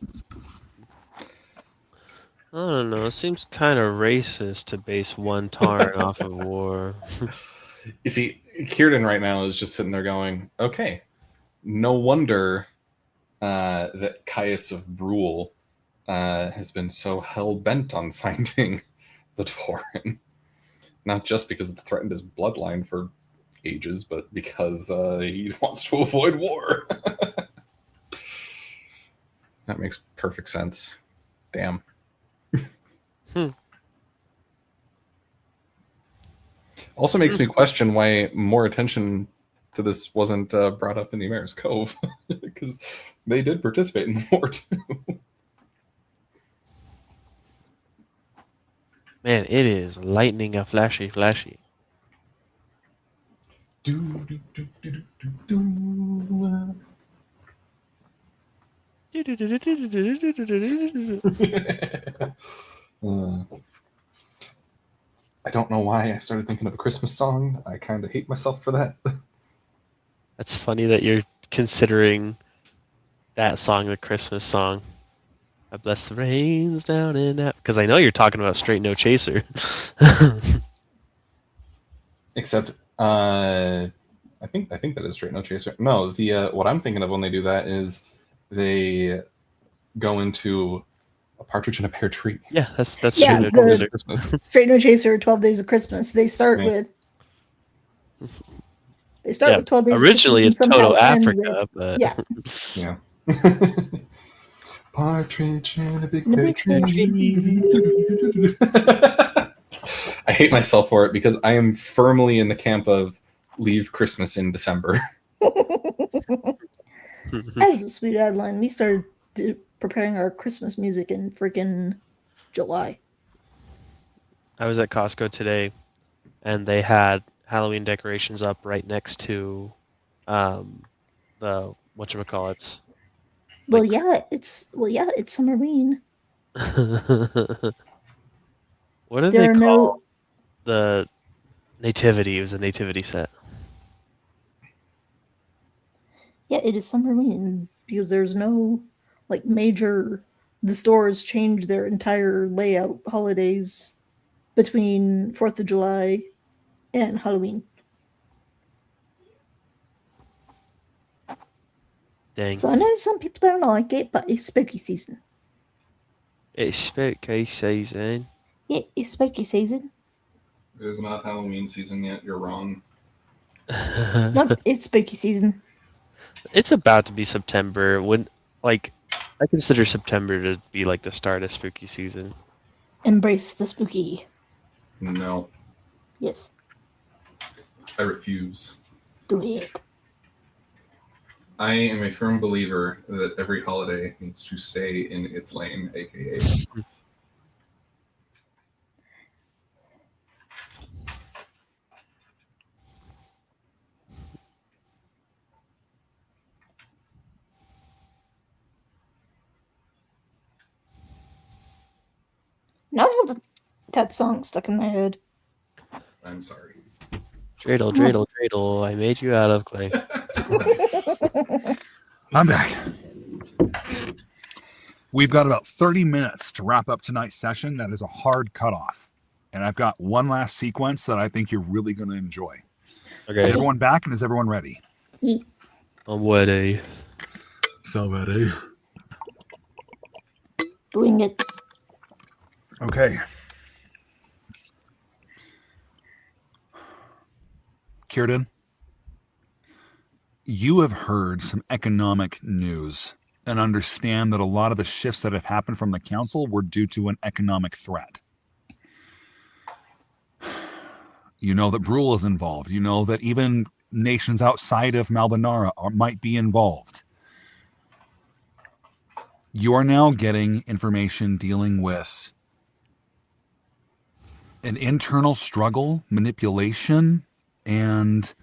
I don't know. It seems kind of racist to base one Tauren off of war.
You see, Kieran right now is just sitting there going, okay, no wonder that Caius of Brule has been so hell-bent on finding the Tauren. Not just because it's threatened his bloodline for ages, but because he wants to avoid war. That makes perfect sense. Damn. Also makes me question why more attention to this wasn't brought up in the Mayor's Cove, because they did participate in the war too.
Man, it is lightning a flashy.
Do, do, do, do, do, do. I don't know why I started thinking of a Christmas song. I kind of hate myself for that.
That's funny that you're considering that song the Christmas song. I bless the rains down in that, because I know you're talking about Straight No Chaser.
Except, I think that is Straight No Chaser. No, the what I'm thinking of when they do that is they go into a partridge in a pear tree.
Yeah, that's
Yeah,
Straight No
the-
Chaser.
Christmas.
Straight No Chaser, 12 Days of Christmas. They start
Right.
with. They start
Yeah,
with 12 Days
originally
of
it's
Christmas and
Toto
somehow end
Africa,
with-
but
yeah.
Yeah. Partridge in a big
In a
pear
big
tree. I hate myself for it because I am firmly in the camp of leave Christmas in December.
That was a sweet Adeline. We started preparing our Christmas music in freaking July.
I was at Costco today, and they had Halloween decorations up right next to the whatchamacallits.
Well, yeah, it's Summerween.
What do
There
they
are
call
no.
the nativity? It was a nativity set.
Yeah, it is Summerween because there's no like major. The stores change their entire layout holidays between 4th of July and Halloween.
Dang.
So I know some people don't like it, but it's spooky season.
It's spooky season.
Yeah, it's spooky season.
It is not Halloween season yet. You're wrong.
Nope, it's spooky season.
It's about to be September. When, like, I consider September to be like the start of spooky season.
Embrace the spooky.
No,
Yes,
I refuse.
do it.
I am a firm believer that every holiday needs to stay in its lane, aka its month.
Now I have that song stuck in my head.
I'm sorry.
Dreidel, dreidel, dreidel. I made you out of clay.
I'm back. We've got about 30 minutes to wrap up tonight's session. That is a hard cutoff. And I've got one last sequence that I think you're really going to enjoy. Is
Okay,
everyone back and is everyone ready?
I'm ready.
So ready.
Doing it.
Okay. Kieran, you have heard some economic news and understand that a lot of the shifts that have happened from the council were due to an economic threat. You know that Brule is involved. You know that even nations outside of Malbanara might be involved. You are now getting information dealing with an internal struggle, manipulation, and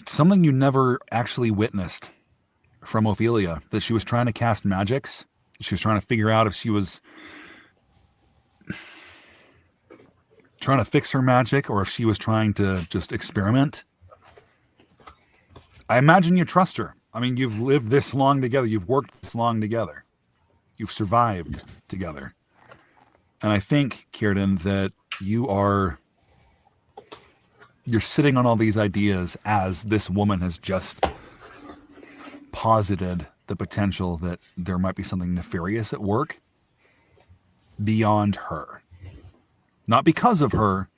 something you never actually witnessed from Ophelia, that she was trying to cast magics. She was trying to figure out if she was trying to fix her magic or if she was trying to just experiment. I imagine you trust her. I mean, you've lived this long together. You've worked this long together. You've survived together. And I think, Círdan, that you're sitting on all these ideas as this woman has just posited the potential that there might be something nefarious at work beyond her. Not because of her,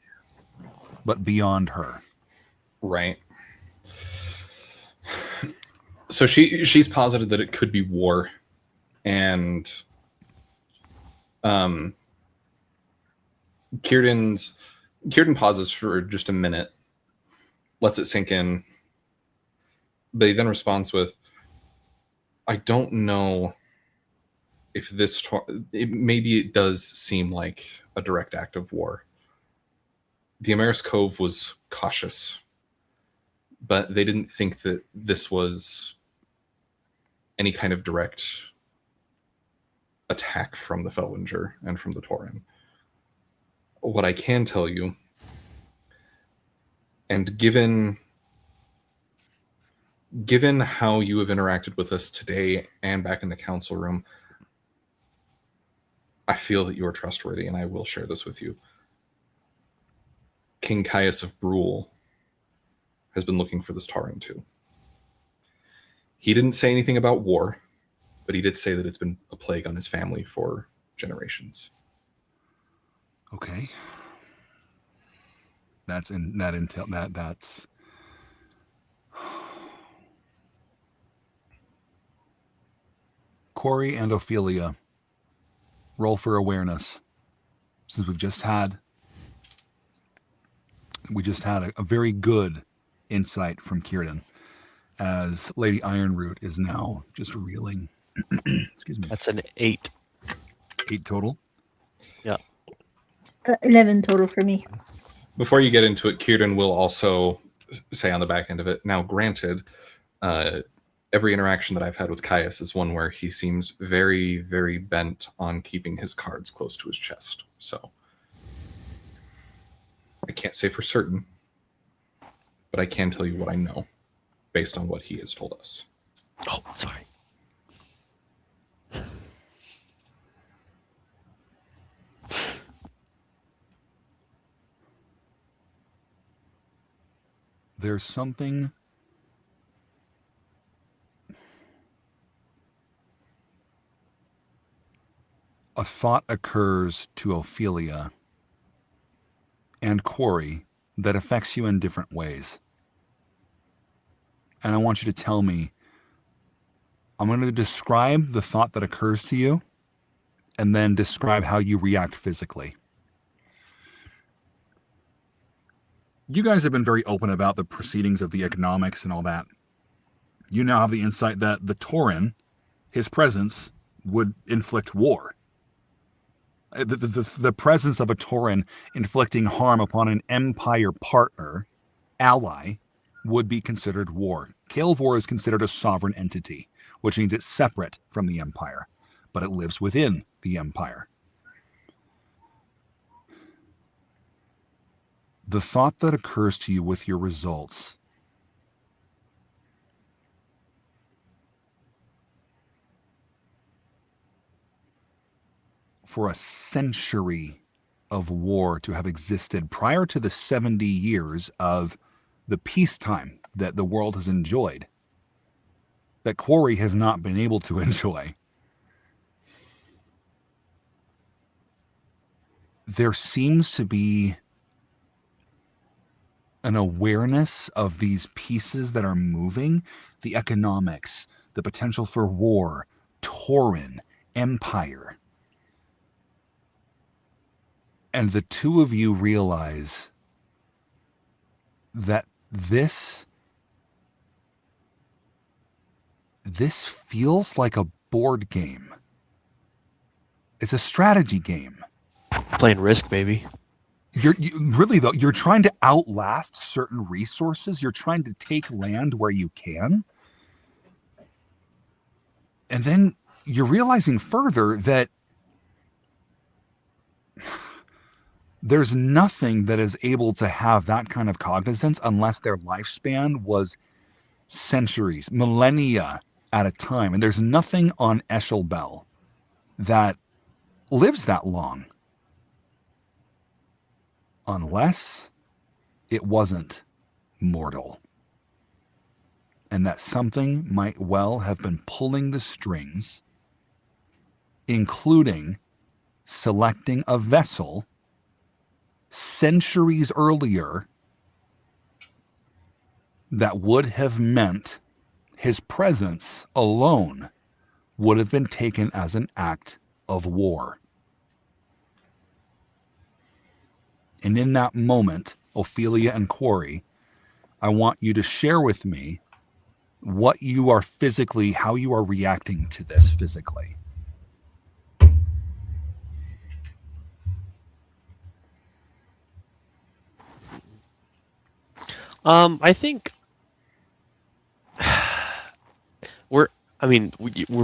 but beyond her.
Right. So she's posited that it could be war, and Círdan pauses for just a minute, lets it sink in, but he then responds with, I don't know if maybe it does seem like a direct act of war. The Amaris Cove was cautious, but they didn't think that this was any kind of direct attack from the Felwinger and from the Tauren. What I can tell you, and given how you have interacted with us today and back in the council room, I feel that you are trustworthy, and I will share this with you. King Caius of Brule has been looking for this Tauren too. He didn't say anything about war, but he did say that it's been a plague on his family for generations.
Okay. That's Corey and Ophelia, roll for awareness. Since we just had a very good insight from Círdan, as Lady Ironroot is now just reeling. Excuse me.
That's an 8.
8 total?
Yeah.
11 total for me.
Before you get into it, Círdan will also say on the back end of it, now granted, every interaction that I've had with Caius is one where he seems very, very bent on keeping his cards close to his chest. So I can't say for certain, but I can tell you what I know based on what he has told us.
Oh, sorry.
There's something a thought occurs to Ophelia and Corey that affects you in different ways. And I want you to tell me, I'm going to describe the thought that occurs to you and then describe how you react physically. You guys have been very open about the proceedings of the economics and all that. You now have the insight that the Tauren, his presence, would inflict war. The presence of a Tauren inflicting harm upon an Empire partner, ally, would be considered war. Kael'vor is considered a sovereign entity, which means it's separate from the Empire, but it lives within the Empire. The thought that occurs to you with your results for a century of war to have existed prior to the 70 years of the peacetime that the world has enjoyed, that Corey has not been able to enjoy. There seems to be an awareness of these pieces that are moving, the economics, the potential for war, Tauren, Empire. And the two of you realize that this feels like a board game. It's a strategy game.
Playing Risk, baby.
Really though, you're trying to outlast certain resources. You're trying to take land where you can. And then you're realizing further that there's nothing that is able to have that kind of cognizance unless their lifespan was centuries, millennia at a time. And there's nothing on Eshel Bell that lives that long. Unless it wasn't mortal. And that something might well have been pulling the strings, including selecting a vessel centuries earlier that would have meant his presence alone would have been taken as an act of war. And in that moment, Ophelia and Quarry, I want you to share with me what you are physically, how you are reacting to this physically.
I think we're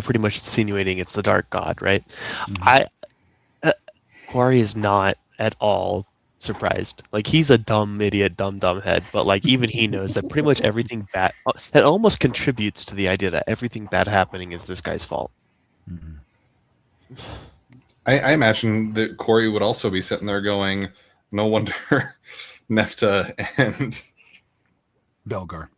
pretty much insinuating it's the Dark God, right?
Mm-hmm.
Quarry is not at all surprised. Like, he's a dumb idiot, dumb head, but like even he knows that pretty much everything bad that almost contributes to the idea that everything bad happening is this guy's fault.
Mm-hmm.
I imagine that Corey would also be sitting there going, no wonder Nefta and
Belgar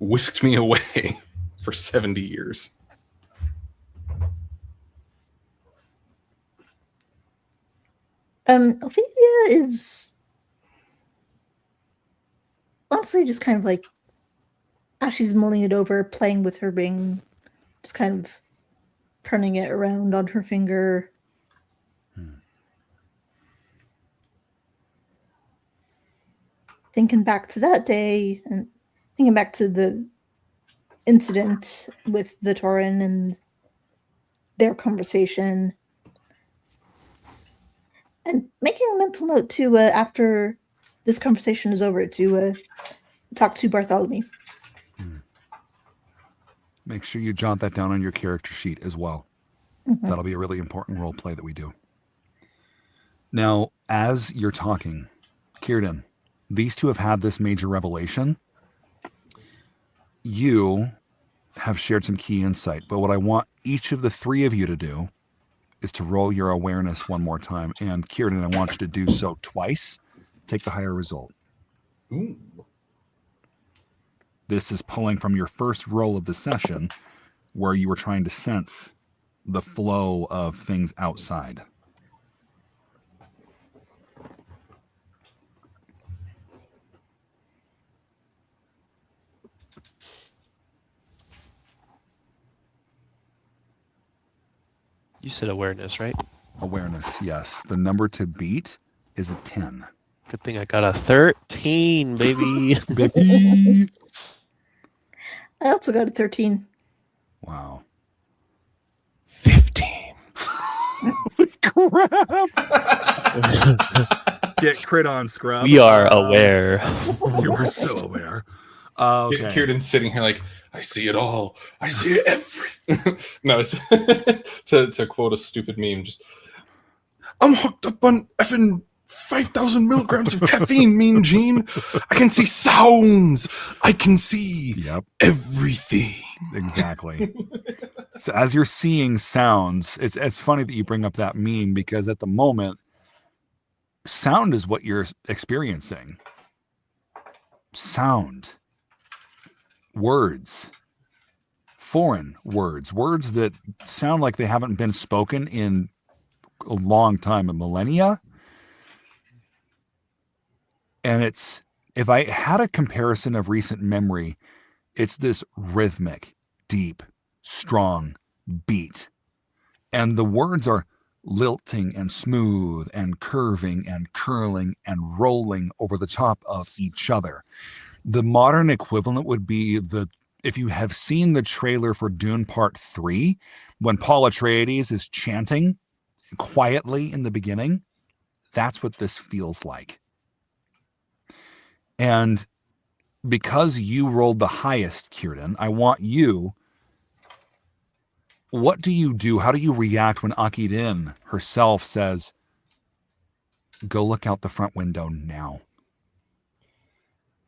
whisked me away for 70 years.
Ophelia is honestly just kind of like, as she's mulling it over, playing with her ring, just kind of turning it around on her finger. Thinking back to that day and thinking back to the incident with the Tauren and their conversation. And making a mental note to, after this conversation is over, to talk to Bartholomew.
Make sure you jot that down on your character sheet as well. Mm-hmm. That'll be a really important role play that we do. Now, as you're talking, Círdan, these two have had this major revelation. You have shared some key insight, but what I want each of the three of you to do is to roll your awareness one more time. And Círdan, I want you to do so twice. Take the higher result.
Ooh.
This is pulling from your first roll of the session where you were trying to sense the flow of things outside.
You said awareness, right?
Awareness, yes. The number to beat is a 10.
Good thing I got a 13, baby.
Baby.
I also got a 13.
Wow.
15.
Crap. Get crit on, Scrub.
We are aware.
You were so aware. Okay.
Círdan's sitting here like, I see it all. I see everything. No, it's to quote a stupid meme, just, I'm hooked up on effing 5,000 milligrams of caffeine, Mean Gene. I can see sounds. I can see everything.
Exactly. So as you're seeing sounds, it's funny that you bring up that meme, because at the moment, sound is what you're experiencing. Sound. Words. Foreign words. Words that sound like they haven't been spoken in a long time, a millennia. And it's, if I had a comparison of recent memory, it's this rhythmic, deep, strong beat. And the words are lilting and smooth and curving and curling and rolling over the top of each other. The modern equivalent would be if you have seen the trailer for Dune Part 3, when Paul Atreides is chanting quietly in the beginning, that's what this feels like. And because you rolled the highest, Kieran, I want you, what do you do? How do you react when Akidin herself says, go look out the front window now?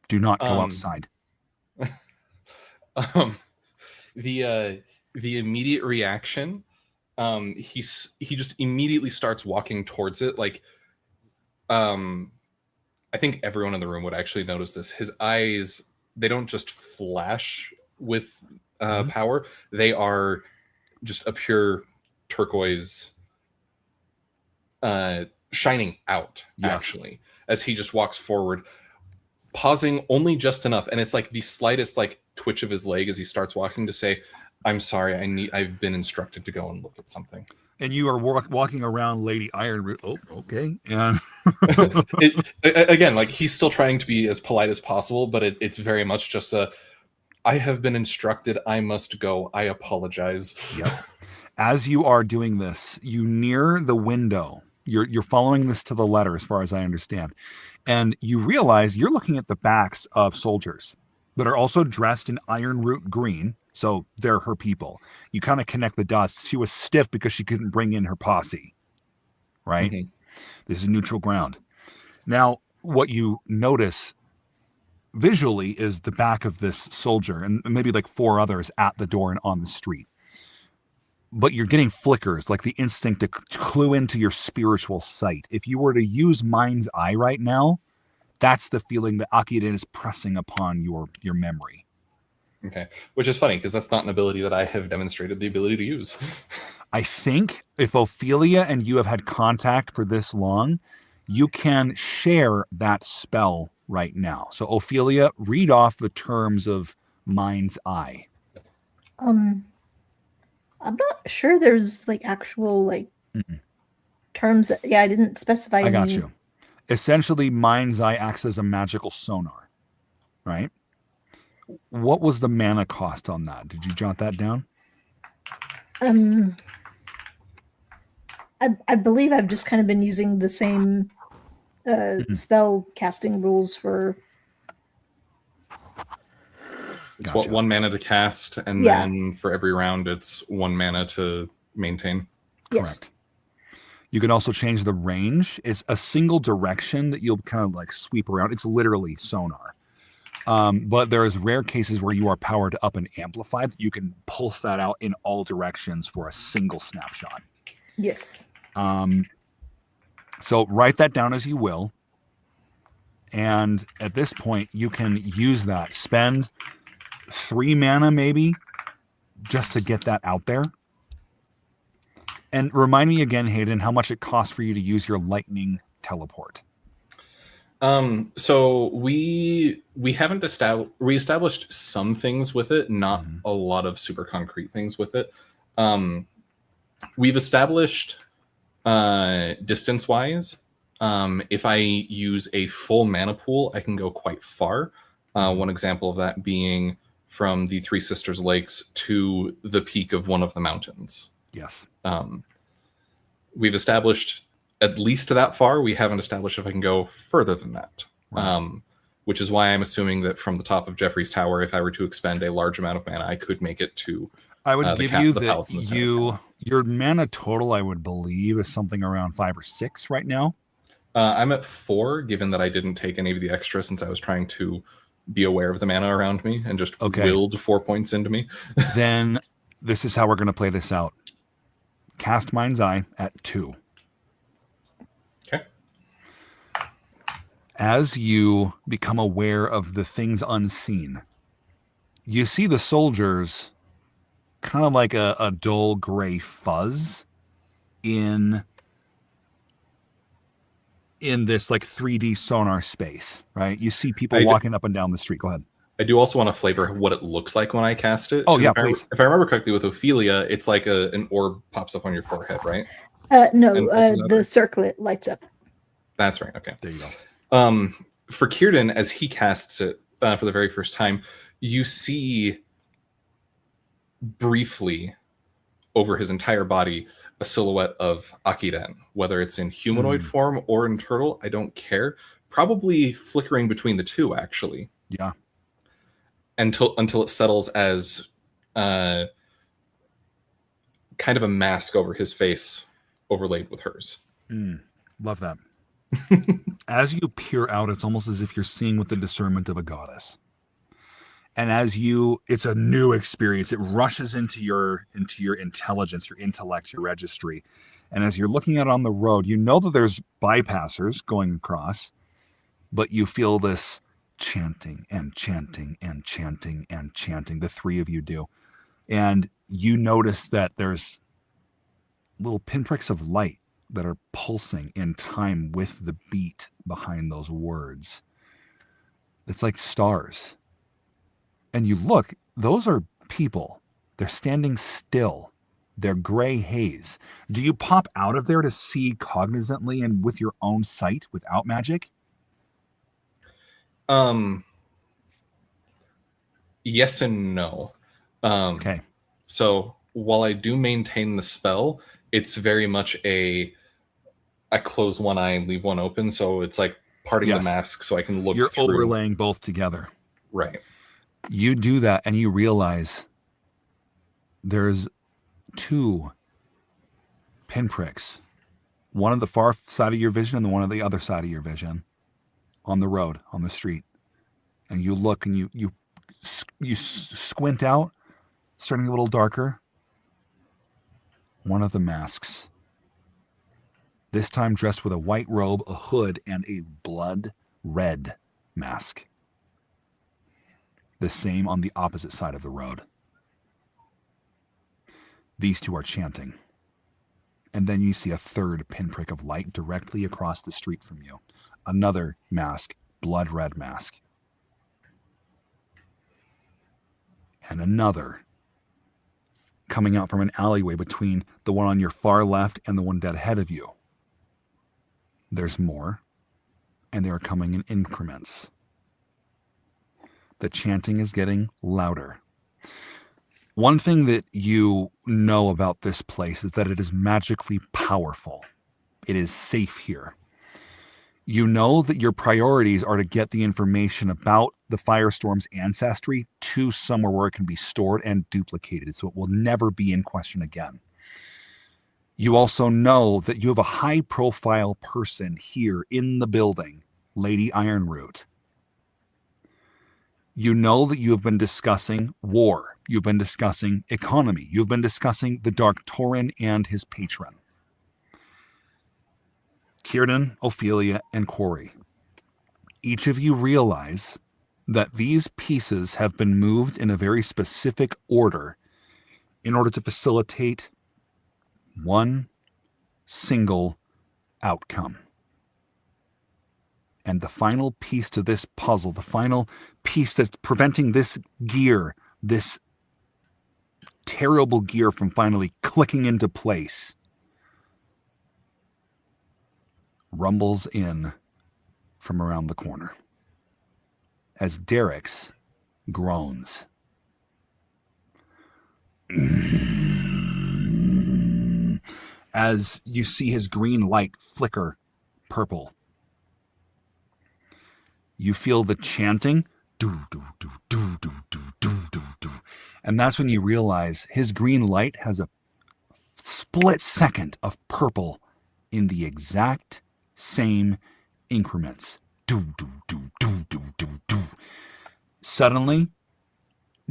Do not go outside.
The immediate reaction, he just immediately starts walking towards it. Like, I think everyone in the room would actually notice this. His eyes, they don't just flash with power. They are just a pure turquoise, shining out, actually, as he just walks forward, pausing only just enough. And it's like the slightest like twitch of his leg as he starts walking to say, I'm sorry, I've been instructed to go and look at something.
And you are walking around Lady Ironroot. Oh, okay. And
again, like, he's still trying to be as polite as possible, but it's very much just I have been instructed, I must go. I apologize.
Yep. As you are doing this, you near the window. You're following this to the letter, as far as I understand. And you realize you're looking at the backs of soldiers that are also dressed in Ironroot green. So they're her people. You kind of connect the dots. She was stiff because she couldn't bring in her posse, right? Mm-hmm. This is neutral ground. Now, what you notice visually is the back of this soldier and maybe like 4 others at the door and on the street. But you're getting flickers, like the instinct to clue into your spiritual sight. If you were to use Mind's Eye right now, that's the feeling that Akiden is pressing upon your memory.
Okay, which is funny because that's not an ability that I have demonstrated the ability to use.
I think if Ophelia and you have had contact for this long, you can share that spell right now. So Ophelia, read off the terms of Mind's Eye.
I'm not sure there's like actual like terms. Yeah, I didn't specify.
I got you. Essentially, Mind's Eye acts as a magical sonar, right? What was the mana cost on that? Did you jot that down?
I believe I've just kind of been using the same spell casting rules for.
It's what, 1 mana to cast, and then for every round, it's 1 mana to maintain.
Yes.
Correct. You can also change the range. It's a single direction that you'll kind of like sweep around. It's literally sonar. But there's rare cases where you are powered up and amplified. You can pulse that out in all directions for a single snapshot.
Yes.
So write that down as you will. And at this point, you can use that. Spend 3 mana maybe just to get that out there. And remind me again, Hayden, how much it costs for you to use your lightning teleport.
So we haven't established some things with it, not a lot of super concrete things with it. We've established distance wise. If I use a full mana pool, I can go quite far. One example of that being from the Three Sisters Lakes to the peak of one of the mountains.
Yes.
We've established at least to that far. We haven't established if I can go further than that. Right. Which is why I'm assuming that from the top of Jeffrey's Tower, if I were to expend a large amount of mana, I could make it to.
I would give you that your mana total, I would believe, is something around 5 or 6 right now.
I'm at 4, given that I didn't take any of the extra since I was trying to be aware of the mana around me and just willed 4 points into me.
Then this is how we're going to play this out. Cast Mind's Eye at 2.
Okay.
As you become aware of the things unseen, you see the soldiers kind of like a dull gray fuzz in in this like 3D sonar space, right? You see people
I do-
walking up and down the street. Go ahead.
I do also want to flavor what it looks like when I cast it.
Oh,
'Cause
yeah,
if I remember correctly, with Ophelia, it's like an orb pops up on your forehead, right?
No,
And this is
the
other-
circlet lights up.
That's right. Okay.
There you go.
For Kierden, as he casts it for the very first time, you see briefly over his entire body a silhouette of Akiren, whether it's in humanoid form or in turtle, I don't care. Probably flickering between the two, actually.
Yeah.
Until it settles as kind of a mask over his face, overlaid with hers.
Love that. As you peer out, it's almost as if you're seeing with the discernment of a goddess. And it's a new experience. It rushes into your intelligence, your intellect, your registry. And as you're looking out on the road, you know that there's bypassers going across, but you feel this chanting and chanting and chanting and chanting. The three of you do. And you notice that there's little pinpricks of light that are pulsing in time with the beat behind those words. It's like stars. And you look, those are people. They're standing still. They're gray haze. Do you pop out of there to see cognizantly and with your own sight without magic?
Yes and no.
Okay.
So while I do maintain the spell, it's very much I close one eye and leave one open. So it's like parting the mask so I can look
You're
through.
overlaying both together.
Right.
You do that and you realize there's two pinpricks. One on the far side of your vision and the one on the other side of your vision on the road, on the street. And you look and you squint out, starting a little darker. One of the masks. This time dressed with a white robe, a hood, and a blood red mask. The same on the opposite side of the road. These two are chanting. And then you see a third pinprick of light directly across the street from you. Another mask, blood red mask. And another coming out from an alleyway between the one on your far left and the one dead ahead of you. There's more, and they are coming in increments. The chanting is getting louder. One thing that you know about this place is that it is magically powerful. It is safe here. You know that your priorities are to get the information about the Firestorm's ancestry to somewhere where it can be stored and duplicated, so it will never be in question again. You also know that you have a high-profile person here in the building, Lady Ironroot. You know that you have been discussing war. You've been discussing economy. You've been discussing the Dark Tauren and his patron. Kierden, Ophelia, and Corey. Each of you realize that these pieces have been moved in a very specific order in order to facilitate one single outcome. And the final piece to this puzzle, the final piece that's preventing this gear, this terrible gear from finally clicking into place, rumbles in from around the corner as Derek's groans. As you see his green light flicker purple. You feel the chanting, do, do, do, do, do, do, do, do, do. And that's when you realize his green light has a split second of purple in the exact same increments. Do, do, do, do, do, do, do. Suddenly,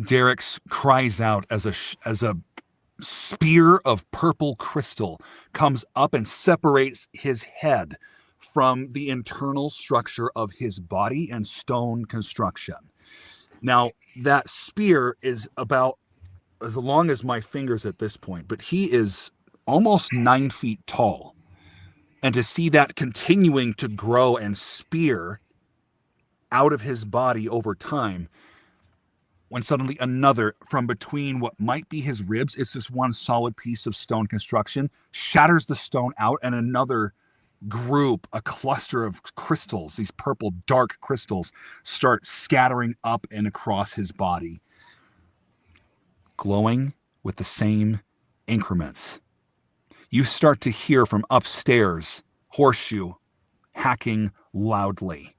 Derek cries out as a spear of purple crystal comes up and separates his head from the internal structure of his body and stone construction. Now, that spear is about as long as my fingers at this point, but he is almost 9 feet tall. And to see that continuing to grow and spear out of his body over time, when suddenly another from between what might be his ribs, it's just one solid piece of stone construction, shatters the stone out, and another group, a cluster of crystals, these purple dark crystals, start scattering up and across his body, glowing with the same increments. You start to hear from upstairs Horseshoe hacking loudly.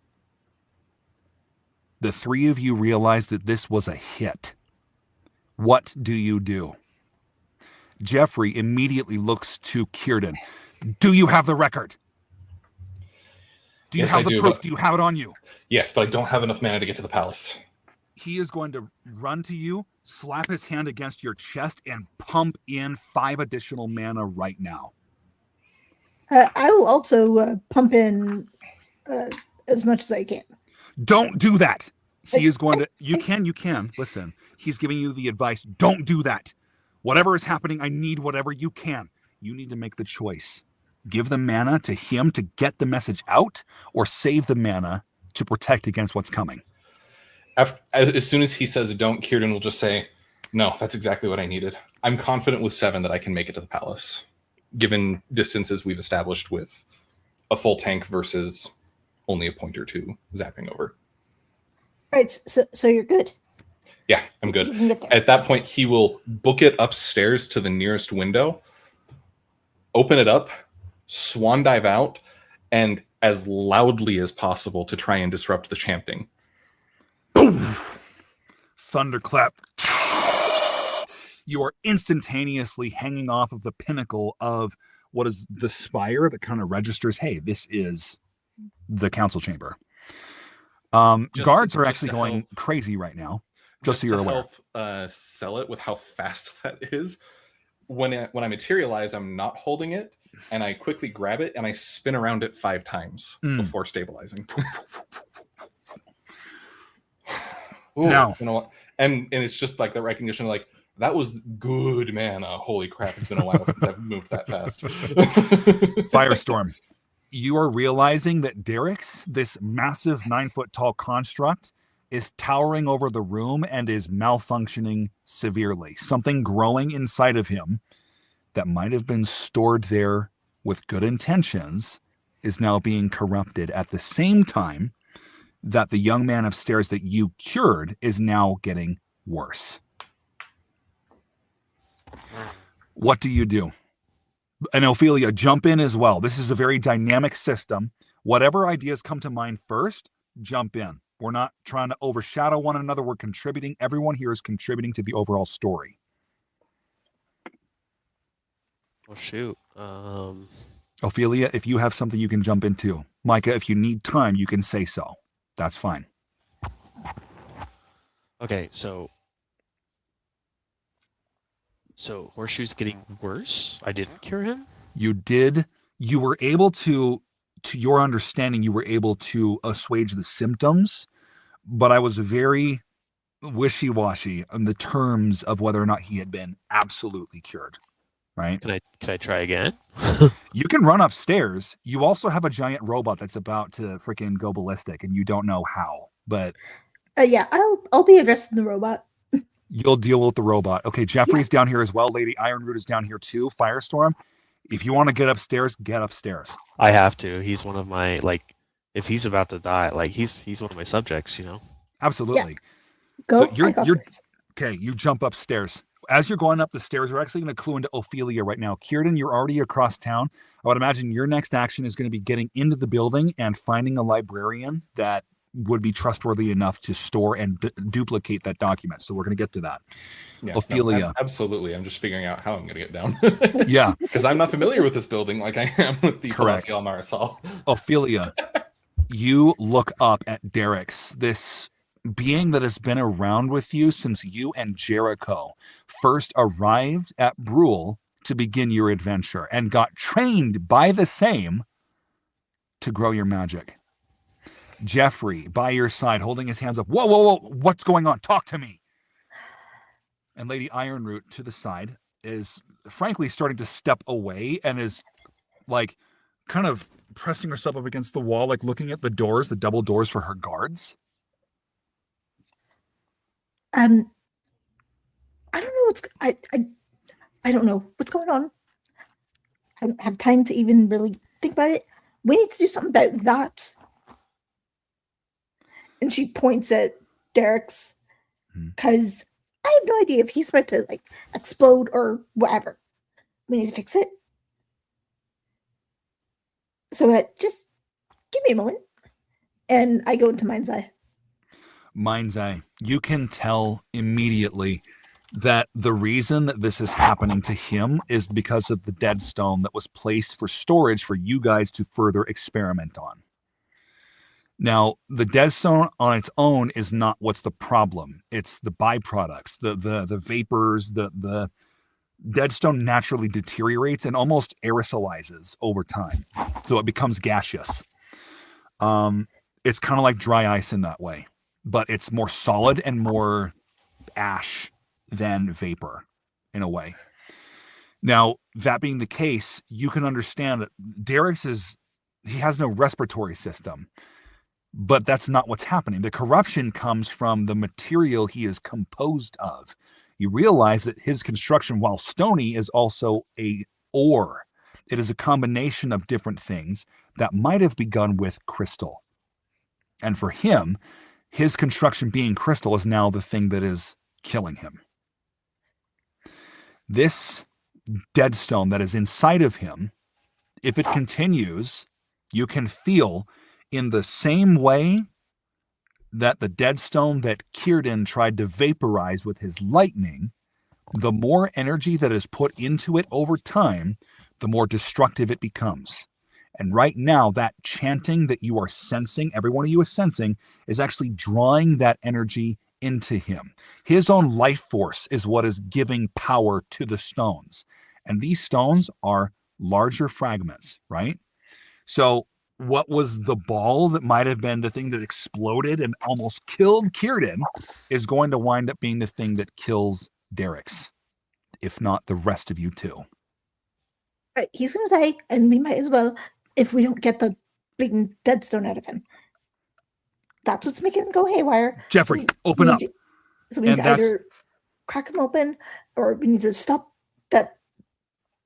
The three of you realize that this was a hit. What do you do? Jeffrey immediately looks to Kieran. Do you have the record? Do you
Yes,
have
I
the
do,
proof?
but-
Do you have it on you?
Yes, but I don't have enough mana to get to the palace.
He is going to run to you, slap his hand against your chest, and pump in 5 additional mana right now.
I will also pump in as much as I can.
Don't do that. He is going to, you can. Listen, he's giving you the advice. Don't do that. Whatever is happening, I need whatever you can. You need to make the choice. Give the mana to him to get the message out, or save the mana to protect against what's coming.
As soon as he says don't, Kieran will just say, no, that's exactly what I needed. I'm confident with 7 that I can make it to the palace, given distances we've established with a full tank versus only a point or 2 zapping over.
All right, so you're good.
Yeah, I'm
You
good.
can get there.
At that point, he will book it upstairs to the nearest window, open it up, swan dive out, and as loudly as possible to try and disrupt the chanting.
Boom! Thunderclap. You are instantaneously hanging off of the pinnacle of what is the spire that kind of registers, hey, this is the council chamber. Guards are actually going crazy right now, just so you're aware.
Help sell it with how fast that is. When I materialize, I'm not holding it, and I quickly grab it and I spin around it 5 times before stabilizing. Ooh,
Now.
you know what? And it's just like the recognition, like that was good, man. Holy crap! It's been a while since I've moved that fast.
Firestorm, you are realizing that Derek's, this massive 9-foot tall construct, is towering over the room and is malfunctioning severely. Something growing inside of him that might have been stored there with good intentions is now being corrupted at the same time that the young man upstairs that you cured is now getting worse. What do you do? And Ophelia, jump in as well. This is a very dynamic system. Whatever ideas come to mind first, jump in. We're not trying to overshadow one another. We're contributing. Everyone here is contributing to the overall story.
Oh shoot.
Ophelia, if you have something you can jump into. Micah, if you need time, you can say so. That's fine.
Okay, so Horseshoe's getting worse. I didn't cure him.
You did. You were able to your understanding, you were able to assuage the symptoms, but I was very wishy-washy on the terms of whether or not he had been absolutely cured. Right?
Can I try again?
You can run upstairs. You also have a giant robot that's about to freaking go ballistic, and you don't know how. But
Yeah, I'll be addressing the robot.
you'll deal with the robot. Okay, Jeffrey's down here as well. Lady Ironroot is down here too. Firestorm, if you want to get upstairs, get upstairs.
I have to. He's one of my if he's about to die, he's one of my subjects, you know.
Absolutely.
Go.
So
I got this.
Okay, you jump upstairs. As you're going up the stairs, we're actually going to clue into Ophelia right now. Kieran, you're already across town. I would imagine your next action is going to be getting into the building and finding a librarian that would be trustworthy enough to store and duplicate that document. So we're going to get to that.
Yeah,
Ophelia.
No, absolutely. I'm just figuring out how I'm going to get down.
Yeah.
Because I'm not familiar with this building like I am with the
Correct.
Palacio Marisol.
Ophelia, you look up at Derek's, this being that has been around with you since you and Jericho first arrived at Brule to begin your adventure and got trained by the same to grow your magic. Jeffrey, by your side, holding his hands up. Whoa, whoa, whoa. What's going on? Talk to me. And Lady Ironroot to the side is frankly starting to step away and is kind of pressing herself up against the wall, like looking at the doors, the double doors for her guards.
I don't know I don't know what's going on. I don't have time to even really think about it. We need to do something about that. And she points at Derek's because I have no idea if he's about to like explode or whatever. We need to fix it. So just give me a moment. And I go into Mind's Eye.
Mind's Eye, you can tell immediately that the reason that this is happening to him is because of the dead stone that was placed for storage for you guys to further experiment on. Now, the dead stone on its own is not what's the problem. It's the byproducts, the vapors, the dead stone naturally deteriorates and almost aerosolizes over time. So it becomes gaseous. It's kind of like dry ice in that way, but it's more solid and more ash than vapor in a way. Now, that being the case, you can understand that Derek's he has no respiratory system, but that's not what's happening. The corruption comes from the material he is composed of. You realize that his construction, while stony, is also a ore. It is a combination of different things that might have begun with crystal. And for him, his construction being crystal is now the thing that is killing him. This dead stone that is inside of him, if it continues, you can feel in the same way that the dead stone that Círdan tried to vaporize with his lightning, the more energy that is put into it over time, the more destructive it becomes. And right now, that chanting that you are sensing, every one of you is sensing, is actually drawing that energy into him. His own life force is what is giving power to the stones. And these stones are larger fragments, right? So what was the ball that might have been the thing that exploded and almost killed Círdan is going to wind up being the thing that kills Derek's, if not the rest of you too.
He's going to die, and we might as well if we don't get the bleeding dead stone out of him. That's what's making him go haywire.
Jeffrey, open up.
So we need to either crack him open, or we need to stop that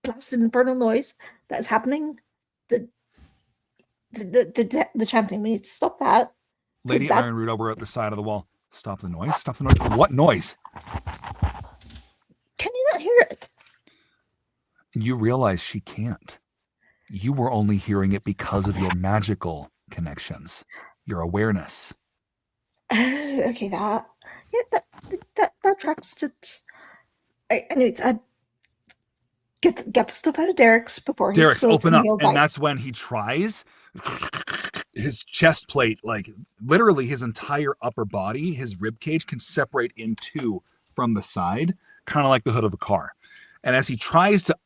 blasted infernal noise that's happening. The chanting. We need to stop that.
Lady Ironroot over at the side of the wall. Stop the noise. Stop the noise. What noise?
Can you not hear it?
You realize she can't. You were only hearing it because of your magical connections, your awareness.
Okay, that tracks. Anyways, get the stuff out of Derek's before he
Derek's
explodes
open up,
he'll
and
die.
that's when he tries. His chest plate, like literally his entire upper body, his rib cage can separate in two from the side, kind of like the hood of a car. And as he tries to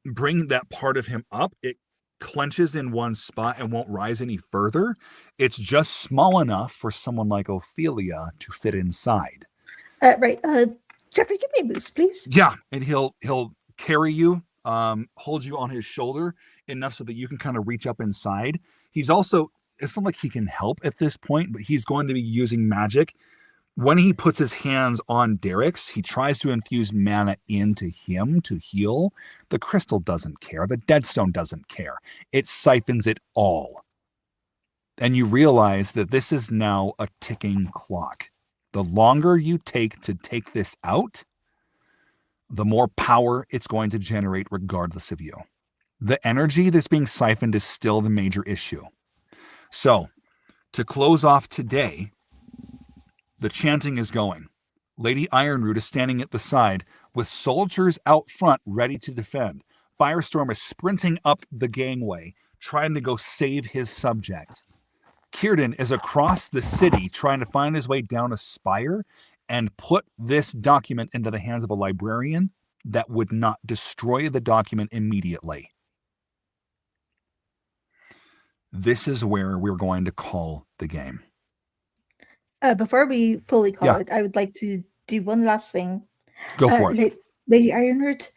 bring that part of him up, it clenches in one spot and won't rise any further. It's just small enough for someone like Ophelia to fit inside.
Right. Jeffrey, give me a boost, please.
Yeah, and he'll carry you, hold you on his shoulder enough so that you can kind of reach up inside. He's also, it's not like he can help at this point, but he's going to be using magic. When he puts his hands on Derek's, he tries to infuse mana into him to heal. The crystal doesn't care. The deadstone doesn't care. It siphons it all. And you realize that this is now a ticking clock. The longer you take to take this out, the more power it's going to generate regardless of you. The energy that's being siphoned is still the major issue. So, to close off today, the chanting is going. Lady Ironroot is standing at the side with soldiers out front ready to defend. Firestorm is sprinting up the gangway, trying to go save his subject. Círdan is across the city trying to find his way down a spire and put this document into the hands of a librarian that would not destroy the document immediately. This is where we're going to call the game.
Before we fully call it, I would like to do one last thing.
Go for it.
Lady Ironroot,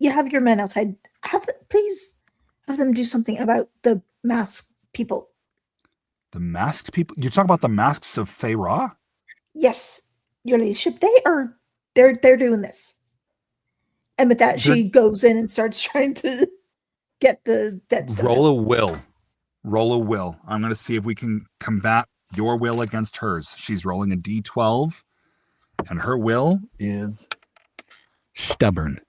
you have your men outside. Please have them do something about the masked people.
The masked people? You're talking about the masks of Feyre?
Yes, your ladyship, they're doing this. And with that, she goes in and starts trying to get the dead stone.
Roll a will. Roll a will. I'm going to see if we can combat your will against hers. She's rolling a d12, and her will is stubborn.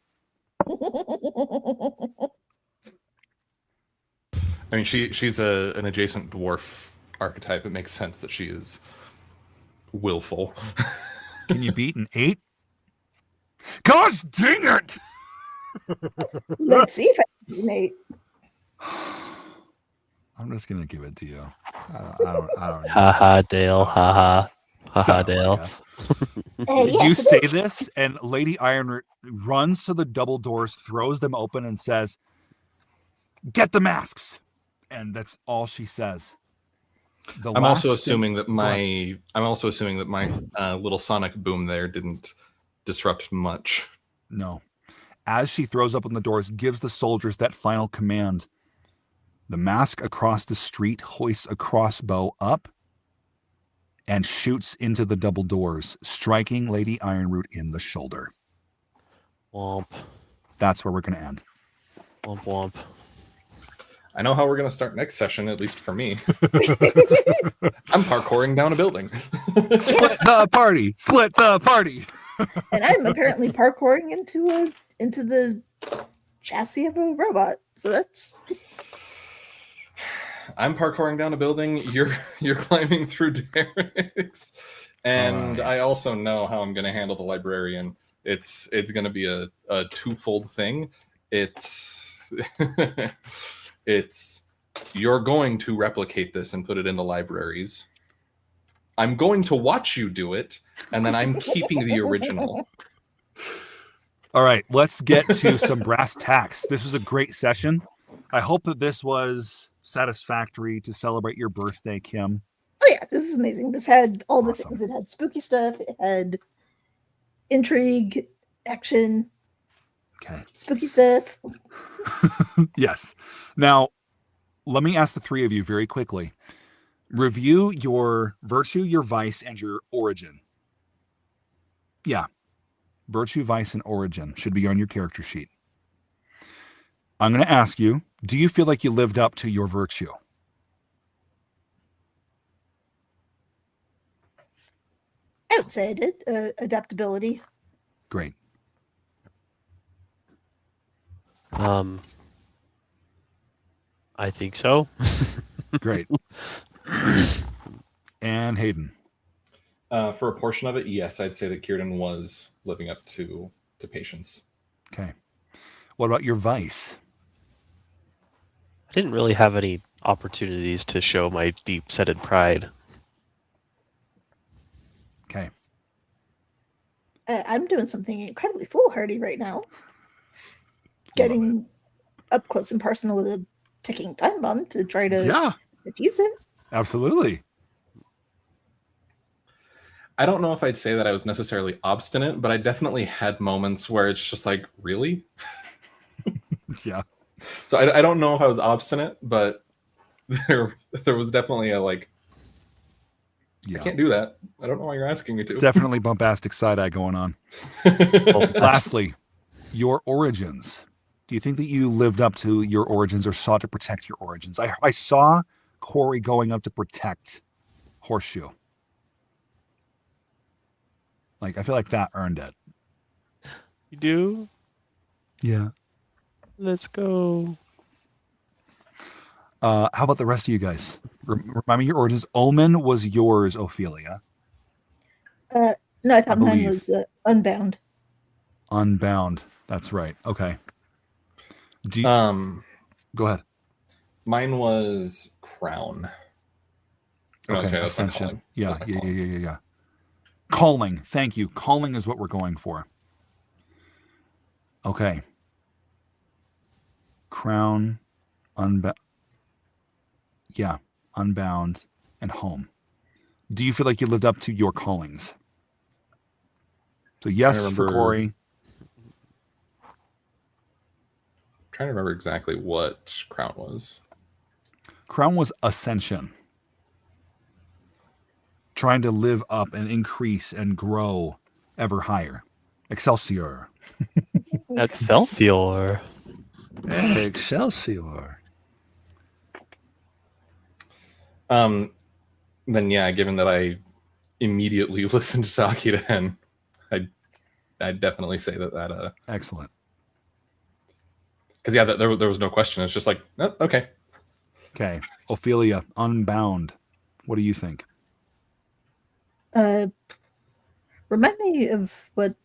I mean, she's an adjacent dwarf archetype. It makes sense that she is willful.
Can you beat an 8? Gosh dang it!
Let's see if I can do an 8.
I'm just gonna give it to you. I don't know.
Haha, Dale. Haha. Haha,
Shut up,
Dale.
Micah.
Yeah,
You
for
say
this-
this, and Lady Ironroot runs to the double doors, throws them open, and says, "Get the masks." And that's all she says.
I'm also assuming that my little sonic boom there didn't disrupt much.
No. As she throws open the doors, gives the soldiers that final command. The mask across the street hoists a crossbow up and shoots into the double doors, striking Lady Ironroot in the shoulder.
Womp.
That's where we're going to end.
Womp womp.
I know how we're going to start next session, at least for me. I'm parkouring down a building.
Split the party! Split the party!
And I'm apparently parkouring into the chassis of a robot. So that's
I'm parkouring down a building. You're climbing through derricks, and
Alright.
I also know how I'm going to handle the librarian. It's going to be a twofold thing. It's you're going to replicate this and put it in the libraries. I'm going to watch you do it, and then I'm keeping the original.
All right, let's get to some brass tacks. This was a great session. I hope that this was satisfactory to celebrate your birthday, Kim.
oh yeah, this is amazing. This had all the
Awesome.
things. It had spooky stuff. It had intrigue, action,
Okay.
spooky stuff.
Yes. Now, let me ask the three of you very quickly. Review your virtue, your vice, and your origin. Yeah. Virtue, vice, and origin should be on your character sheet. I'm going to ask you, do you feel like you lived up to your virtue?
I would say I did. Adaptability.
Great.
I think so.
Great. And Hayden.
For a portion of it, yes, I'd say that Kieran was living up to patience.
Okay. What about your vice?
I didn't really have any opportunities to show my deep-seated pride.
Okay.
I'm doing something incredibly foolhardy right now. Getting up close and personal with a ticking time bomb to try to
Yeah,
defuse it.
absolutely.
I don't know if I'd say that I was necessarily obstinate, but I definitely had moments where it's just like, really?
Yeah.
So I don't know if I was obstinate, but there was definitely a like,
Yeah.
I can't do that. I don't know why you're asking me to.
Definitely bombastic side-eye going on. Lastly, your origins. Do you think that you lived up to your origins or sought to protect your origins? I saw Corey going up to protect Horseshoe. Like, I feel like that earned it.
You do?
Yeah.
Let's go.
How about the rest of you guys? Remind me your origins. Omen was yours, Ophelia.
No, I thought mine
believe.
was Unbound.
Unbound. That's right. Okay. Do you, go ahead.
Mine was Crown.
Okay.
that's my
Ascension.
calling.
Yeah,
That's my
yeah, yeah,
calling.
yeah, yeah, yeah. Calling. Thank you. Calling is what we're going for. Okay. Crown, unbound. Yeah, unbound and home. Do you feel like you lived up to your callings? So yes for
remember-
Corey.
trying to remember exactly what Crown was.
Crown was ascension. Trying to live up and increase and grow ever higher. Excelsior.
Excelsior.
Excelsior.
Then yeah, given that I immediately listened to Sakura, I'd definitely say that
Excellent.
because yeah, there was no question. It's just like, oh, okay.
Okay. Ophelia, Unbound. What do you think?
Remind me of what.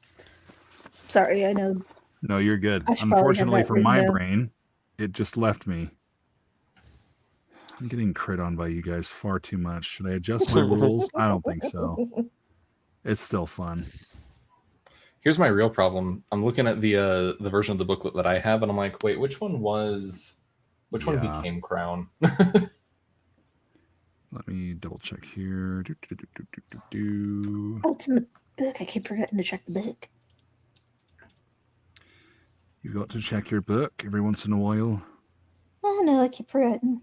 Sorry, I know.
No, you're good.
I should probably have
Unfortunately
that
for
written
my
down.
brain, it just left me. I'm getting crit on by you guys far too much. Should I adjust my rules? I don't think so. It's still fun.
Here's my real problem. I'm looking at the version of the booklet that I have, and I'm like, wait, which one
Yeah.
became Crown?
Let me double check here.
Oh, it's in the book. I keep forgetting to check the book.
You got to check your book every once in a while.
Oh no, I keep forgetting.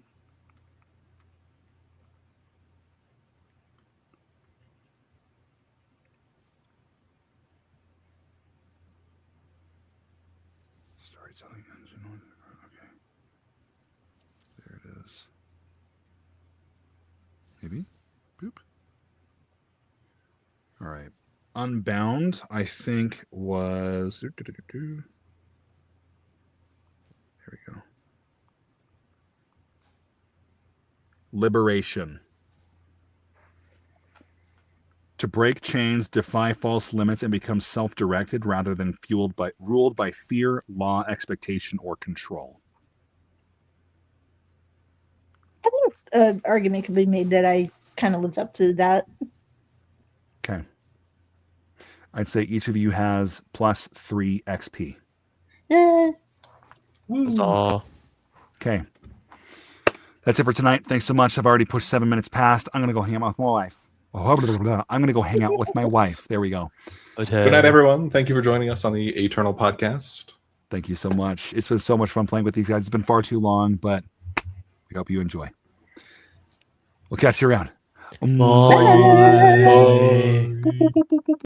Storytelling engine. Okay. There it is. Maybe? Boop. All right. Unbound, I think, was. There we go. Liberation. To break chains, defy false limits, and become self-directed rather than ruled by fear, law, expectation, or control.
I think an argument could be made that I kind of lived up to that.
Okay. I'd say each of you has plus 3 XP.
Yeah.
So,
Okay. That's it for tonight. Thanks so much. I've already pushed 7 minutes past. I'm going to go hang out with my wife. I'm going to go hang out with my wife. There we go.
Good night, everyone. Thank you for joining us on the Eternal Podcast.
Thank you so much. It's been so much fun playing with these guys. It's been far too long, but we hope you enjoy. We'll catch you around.
Bye. Bye.